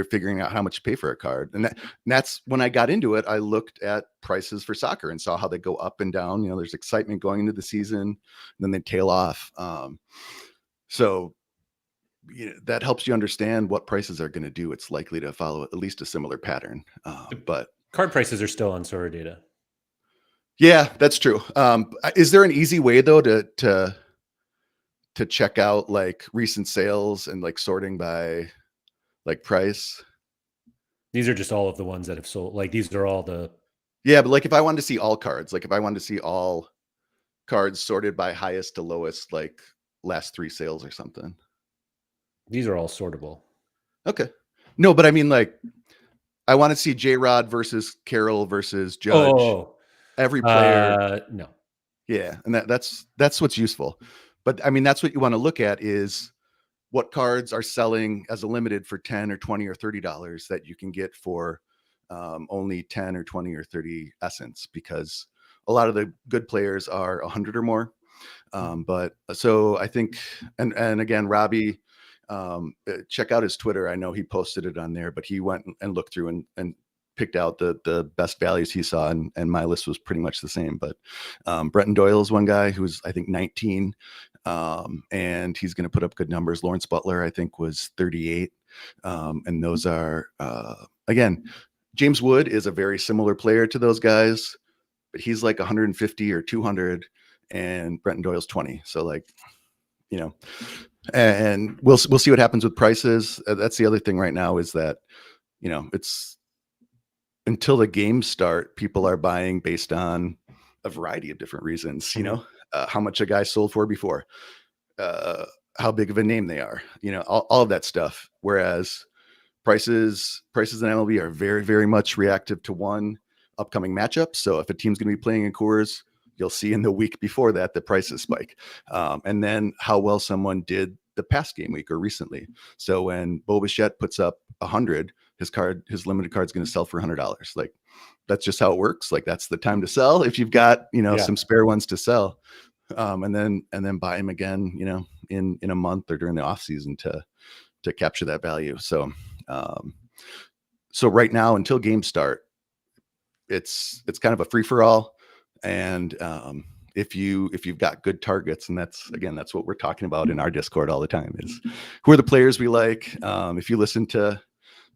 figuring out how much to pay for a card. And that's when I got into it. I looked at prices for soccer and saw how they go up and down. There's excitement going into the season, and then they tail off. So that helps you understand what prices are going to do. It's likely to follow at least a similar pattern. But card prices are still on Sorare Data. Yeah, that's true. Is there an easy way though to check out like recent sales and like sorting by like price? These are just all of the ones that have sold. Like these are all the. Yeah, but like if I wanted to see all cards, like if I wanted to see all cards sorted by highest to lowest, like last 3 sales or something. These are all sortable. Okay. No, but I mean, like, I want to see J-Rod versus Carroll versus Judge. Oh, every player. No. Yeah, and that's what's useful. But I mean, that's what you want to look at is what cards are selling as a limited for $10 or $20 or $30 that you can get for only 10 or 20 or 30 essence, because a lot of the good players are 100 or more. But so I think, and again, Robbie, check out his Twitter. I know he posted it on there, but he went and looked through and picked out the best values he saw, and my list was pretty much the same. But Brenton Doyle is one guy who's, I think, 19, and he's going to put up good numbers. Lawrence Butler, I think, was 38, and those are again, James Wood is a very similar player to those guys, but he's like 150 or 200, and Brenton Doyle's 20. So like, and we'll see what happens with prices. That's the other thing right now is that, it's until the games start, people are buying based on a variety of different reasons, how much a guy sold for before, how big of a name they are, all of that stuff. Whereas prices in MLB are very, very much reactive to one upcoming matchup. So if a team's going to be playing in Coors, you'll see in the week before that the prices spike, and then how well someone did the past game week or recently. So when Bo Bichette puts up 100, his limited card is going to sell for $100. Like that's just how it works. Like that's the time to sell if you've got some spare ones to sell, and then buy them again, in a month or during the off season to capture that value. So right now until games start, it's kind of a free for all. And if you've got good targets, and that's what we're talking about in our Discord all the time, is who are the players we like. If you listen to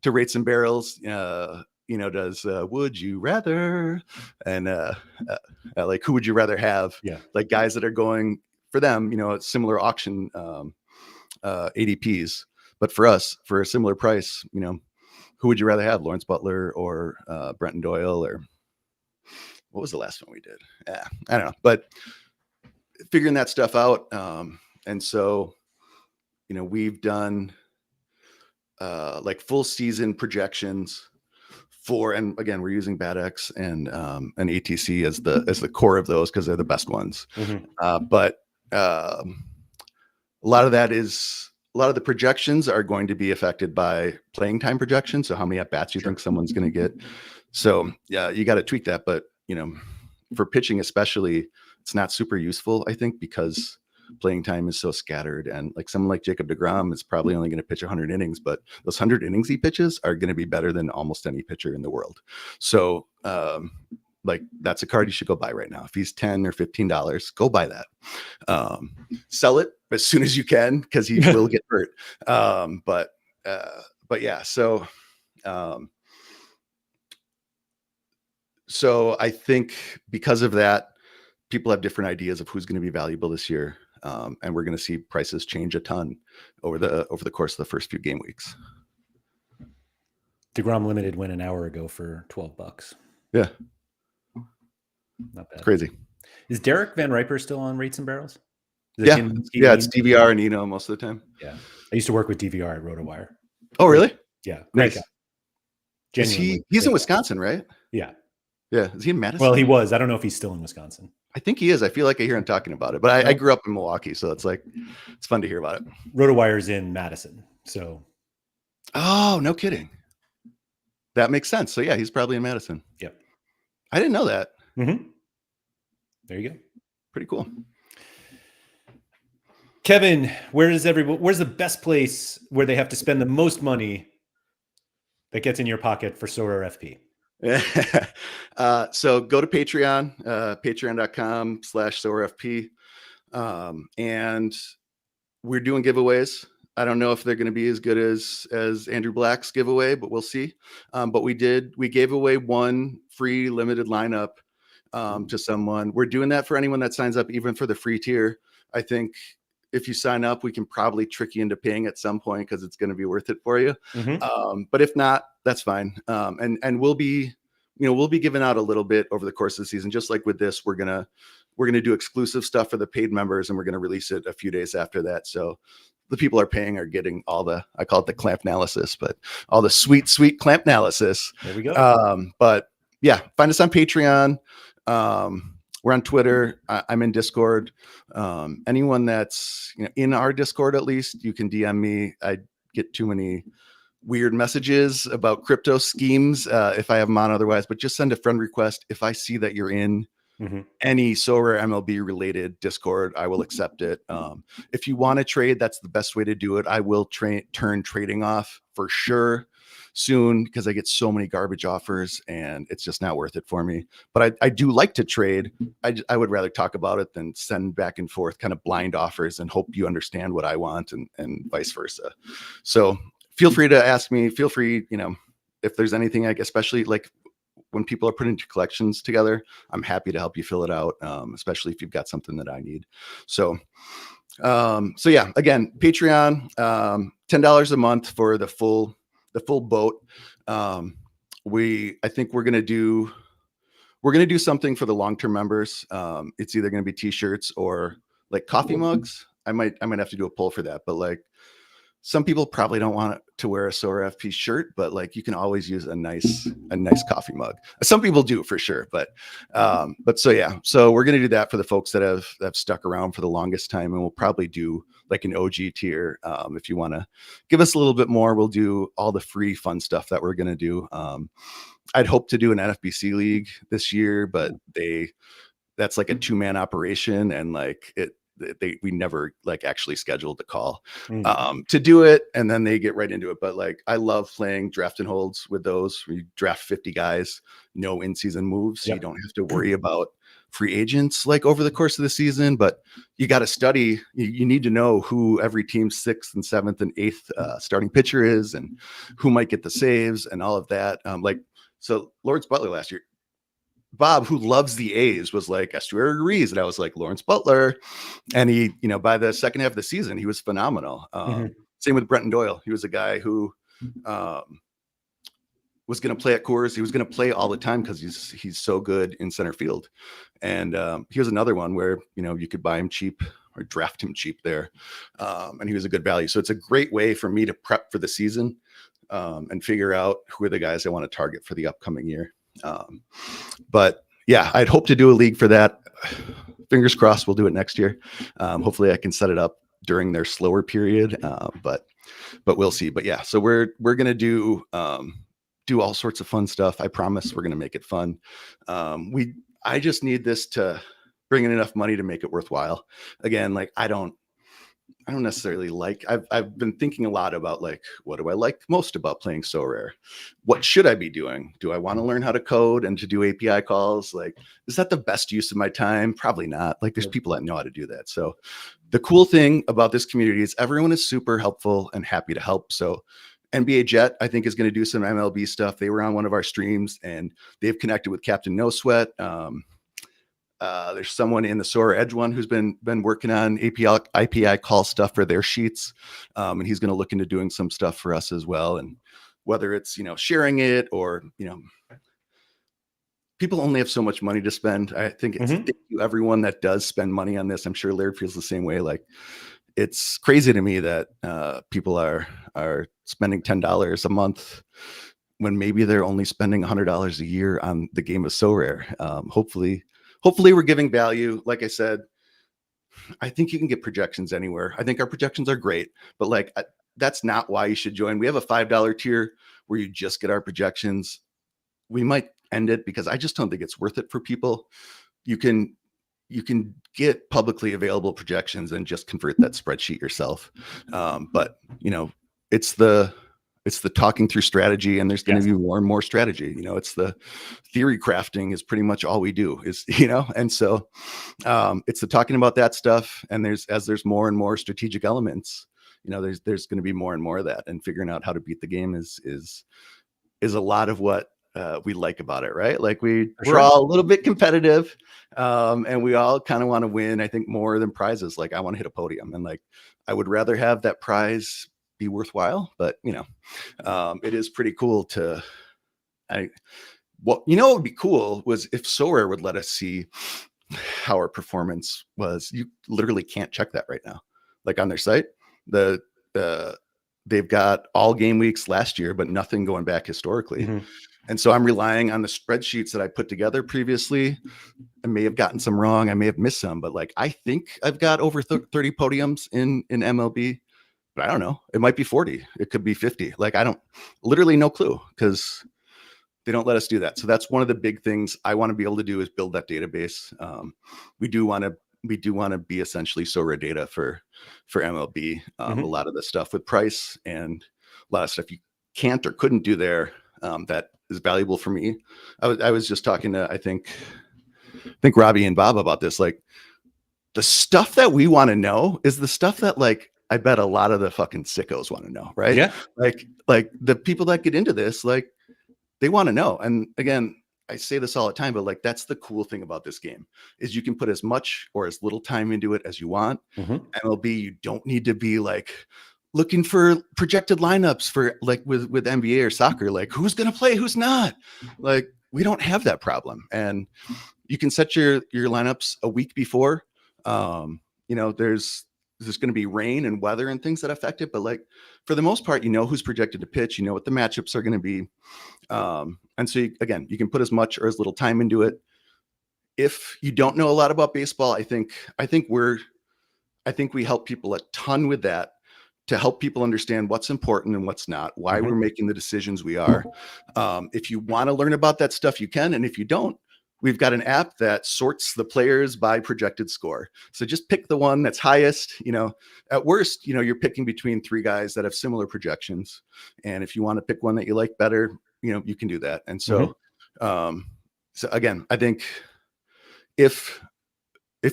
Rates and Barrels, does would you rather, and like who would you rather have, like guys that are going for them, similar auction ADPs, but for us for a similar price, who would you rather have, Lawrence Butler or Brenton Doyle, or what was the last one we did? I don't know, but figuring that stuff out. And so, we've done like full season projections and again, we're using BATX and ATC as the core of those because they're the best ones. But a lot of the projections are going to be affected by playing time projections. So how many at bats you think someone's going to get. So yeah, you got to tweak that. But for pitching especially, it's not super useful, I think, because playing time is so scattered, and like someone like Jacob deGrom is probably only going to pitch 100 innings, but those 100 innings he pitches are going to be better than almost any pitcher in the world. So like that's a card you should go buy right now. If he's $10 or $15, go buy that. Sell it as soon as you can because he will get hurt. But yeah, so I think because of that, people have different ideas of who's going to be valuable this year. And we're going to see prices change a ton over the course of the first few game weeks. DeGrom Limited went an hour ago for $12. Yeah. Not bad. It's crazy. Is Derek Van Riper still on Rates and Barrels? Yeah. It's DVR and Eno most of the time. Yeah. I used to work with DVR at RotoWire. Oh, really? Yeah. Great guy. He's in Wisconsin, right? Yeah. Yeah. Is he in Madison? Well, he was. I don't know if he's still in Wisconsin. I think he is. I feel like I hear him talking about it, but I grew up in Milwaukee, so it's fun to hear about it. RotoWire's in Madison. So. Oh, no kidding. That makes sense. So yeah, he's probably in Madison. Yep. I didn't know that. Mm-hmm. There you go. Pretty cool. Kevin, where's the best place where they have to spend the most money that gets in your pocket for Sorare FP? So go to Patreon, patreon.com/SorareFP. And we're doing giveaways. I don't know if they're going to be as good as Andrew Black's giveaway, but we'll see. But we gave away one free limited lineup to someone. We're doing that for anyone that signs up, even for the free tier. I think if you sign up, we can probably trick you into paying at some point because it's going to be worth it for you. Mm-hmm. But if not, that's fine. And we'll be giving out a little bit over the course of the season. Just like with this, we're gonna do exclusive stuff for the paid members, and we're gonna release it a few days after that. So the people are paying are getting I call it the clamp analysis, but all the sweet clamp analysis. There we go. But yeah, find us on Patreon. We're on Twitter. I'm in Discord. Anyone that's in our Discord, at least, you can DM me. I get too many weird messages about crypto schemes if I have them on otherwise, but just send a friend request. If I see that you're in any Sorare MLB related Discord, I will accept it. If you want to trade, that's the best way to do it. I will turn trading off for sure soon because I get so many garbage offers and it's just not worth it for me. But I do like to trade. I would rather talk about it than send back and forth kind of blind offers and hope you understand what I want and vice versa. So feel free to ask me. Feel free, if there's anything, especially like when people are putting collections together, I'm happy to help you fill it out, especially if you've got something that I need. So yeah, again, Patreon, $10 a month for the full boat. I think we're gonna do something for the long-term members. It's either gonna be t-shirts or like coffee mugs. I might have to do a poll for that, but like some people probably don't want to wear a Sorare FP shirt, but like you can always use a nice coffee mug. Some people do for sure, but so yeah, so we're gonna do that for the folks that have stuck around for the longest time, and we'll probably do like an OG tier. If you want to give us a little bit more, we'll do all the free fun stuff that we're gonna do. I'd hope to do an NFBC league this year, but that's like a 2-man operation, and like we never like actually scheduled the call to do it, and then they get right into it. But like I love playing draft and holds with those where you draft 50 guys, no in-season moves, so you don't have to worry about free agents like over the course of the season. But you got to study, you need to know who every team's 6th and 7th and 8th starting pitcher is, and who might get the saves and all of that. So Lawrence Butler last year, Bob, who loves the A's, was like Estuary agrees, and I was like Lawrence Butler, and he, by the second half of the season, he was phenomenal. Same with Brenton Doyle. He was a guy who was going to play at Coors. He was going to play all the time because he's so good in center field. And he was another one where you could buy him cheap or draft him cheap there, and he was a good value. So it's a great way for me to prep for the season and figure out who are the guys I want to target for the upcoming year. But yeah, I'd hope to do a league for that. Fingers crossed we'll do it next year. Hopefully I can set it up during their slower period. But we'll see. But yeah, so we're going to do all sorts of fun stuff. I promise we're going to make it fun. I just need this to bring in enough money to make it worthwhile. Again, like I don't necessarily like, I've been thinking a lot about like, what do I like most about playing Sorare? What should I be doing? Do I want to learn how to code and to do API calls? Like, is that the best use of my time? Probably not. Like there's people that know how to do that. So the cool thing about this community is everyone is super helpful and happy to help. So NBA Jet, I think, is going to do some MLB stuff. They were on one of our streams and they've connected with Captain No Sweat. There's someone in the Sorare Edge one who's been working on API call stuff for their sheets. And he's going to look into doing some stuff for us as well. And whether it's, sharing it or, people only have so much money to spend. I think it's thank you everyone that does spend money on this. I'm sure Laird feels the same way. Like it's crazy to me that people are spending $10 a month when maybe they're only spending $100 a year on the game of Sorare. Hopefully we're giving value. Like I said, I think you can get projections anywhere. I think our projections are great, but like that's not why you should join. We have a $5 tier where you just get our projections. We might end it because I just don't think it's worth it for people. You can get publicly available projections and just convert that spreadsheet yourself. But it's the talking through strategy, and there's going to be more and more strategy. It's the theory crafting is pretty much all we do is, and so it's the talking about that stuff. And there's more and more strategic elements, there's going to be more and more of that, and figuring out how to beat the game is a lot of what we like about it, right? Like we're all a little bit competitive, and we all kind of want to win. I think more than prizes. Like I want to hit a podium, and like I would rather have that prize be worthwhile, but it is pretty cool to what would be cool was if Sorare would let us see how our performance was. You literally can't check that right now. Like on their site, they've got all game weeks last year, but nothing going back historically. And so I'm relying on the spreadsheets that I put together previously. I may have gotten some wrong. I may have missed some, but like, I think I've got over 30 podiums in MLB. But I don't know. It might be 40. It could be 50. Like literally no clue, because they don't let us do that. So that's one of the big things I want to be able to do is build that database. We do want to be essentially Sorare data for MLB. A lot of the stuff with price and a lot of stuff you can't or couldn't do there that is valuable for me. I was just talking to I think Robbie and Bob about this. Like the stuff that we want to know is the stuff that like I bet a lot of the fucking sickos want to know, right? Yeah. Like the people that get into this, like they want to know. And again, I say this all the time, but like that's the cool thing about this game is you can put as much or as little time into it as you want. MLB, you don't need to be like looking for projected lineups for like with NBA or soccer, like who's going to play, who's not. Like we don't have that problem. And you can set your lineups a week before. There's there's going to be rain and weather and things that affect it. But like for the most part, you know who's projected to pitch, you know what the matchups are going to be. And so again, you can put as much or as little time into it. If you don't know a lot about baseball, I think we help people a ton with that, to help people understand what's important and what's not, why we're making the decisions we are. If you want to learn about that stuff, you can. And if you don't, we've got an app that sorts the players by projected score. So just pick the one that's highest. At worst, you're picking between 3 guys that have similar projections. And if you want to pick one that you like better, you can do that. And so, so again, I think if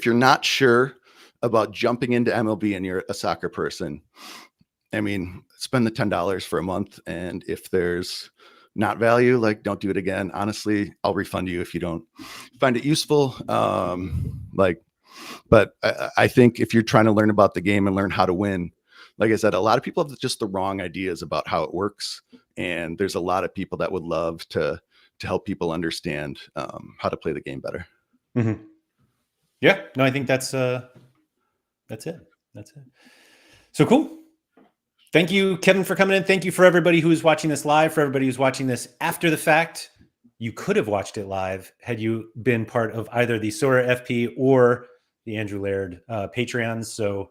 you're not sure about jumping into MLB and you're a soccer person, I mean, spend the $10 for a month. And if there's not value, like, don't do it again. Honestly, I'll refund you if you don't find it useful. But I think if you're trying to learn about the game and learn how to win, like I said, a lot of people have just the wrong ideas about how it works. And there's a lot of people that would love to help people understand how to play the game better. Yeah, no, I think that's it. That's it. So cool. Thank you, Kevin, for coming in. Thank you for everybody who is watching this live, for everybody who's watching this after the fact. You could have watched it live had you been part of either the Sorare FP or the Andrew Laird Patreons. So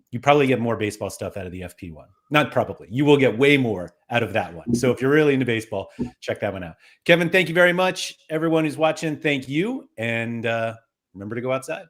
you probably get more baseball stuff out of the FP one. Not probably. You will get way more out of that one. So if you're really into baseball, check that one out. Kevin, thank you very much. Everyone who's watching, thank you. And remember to go outside.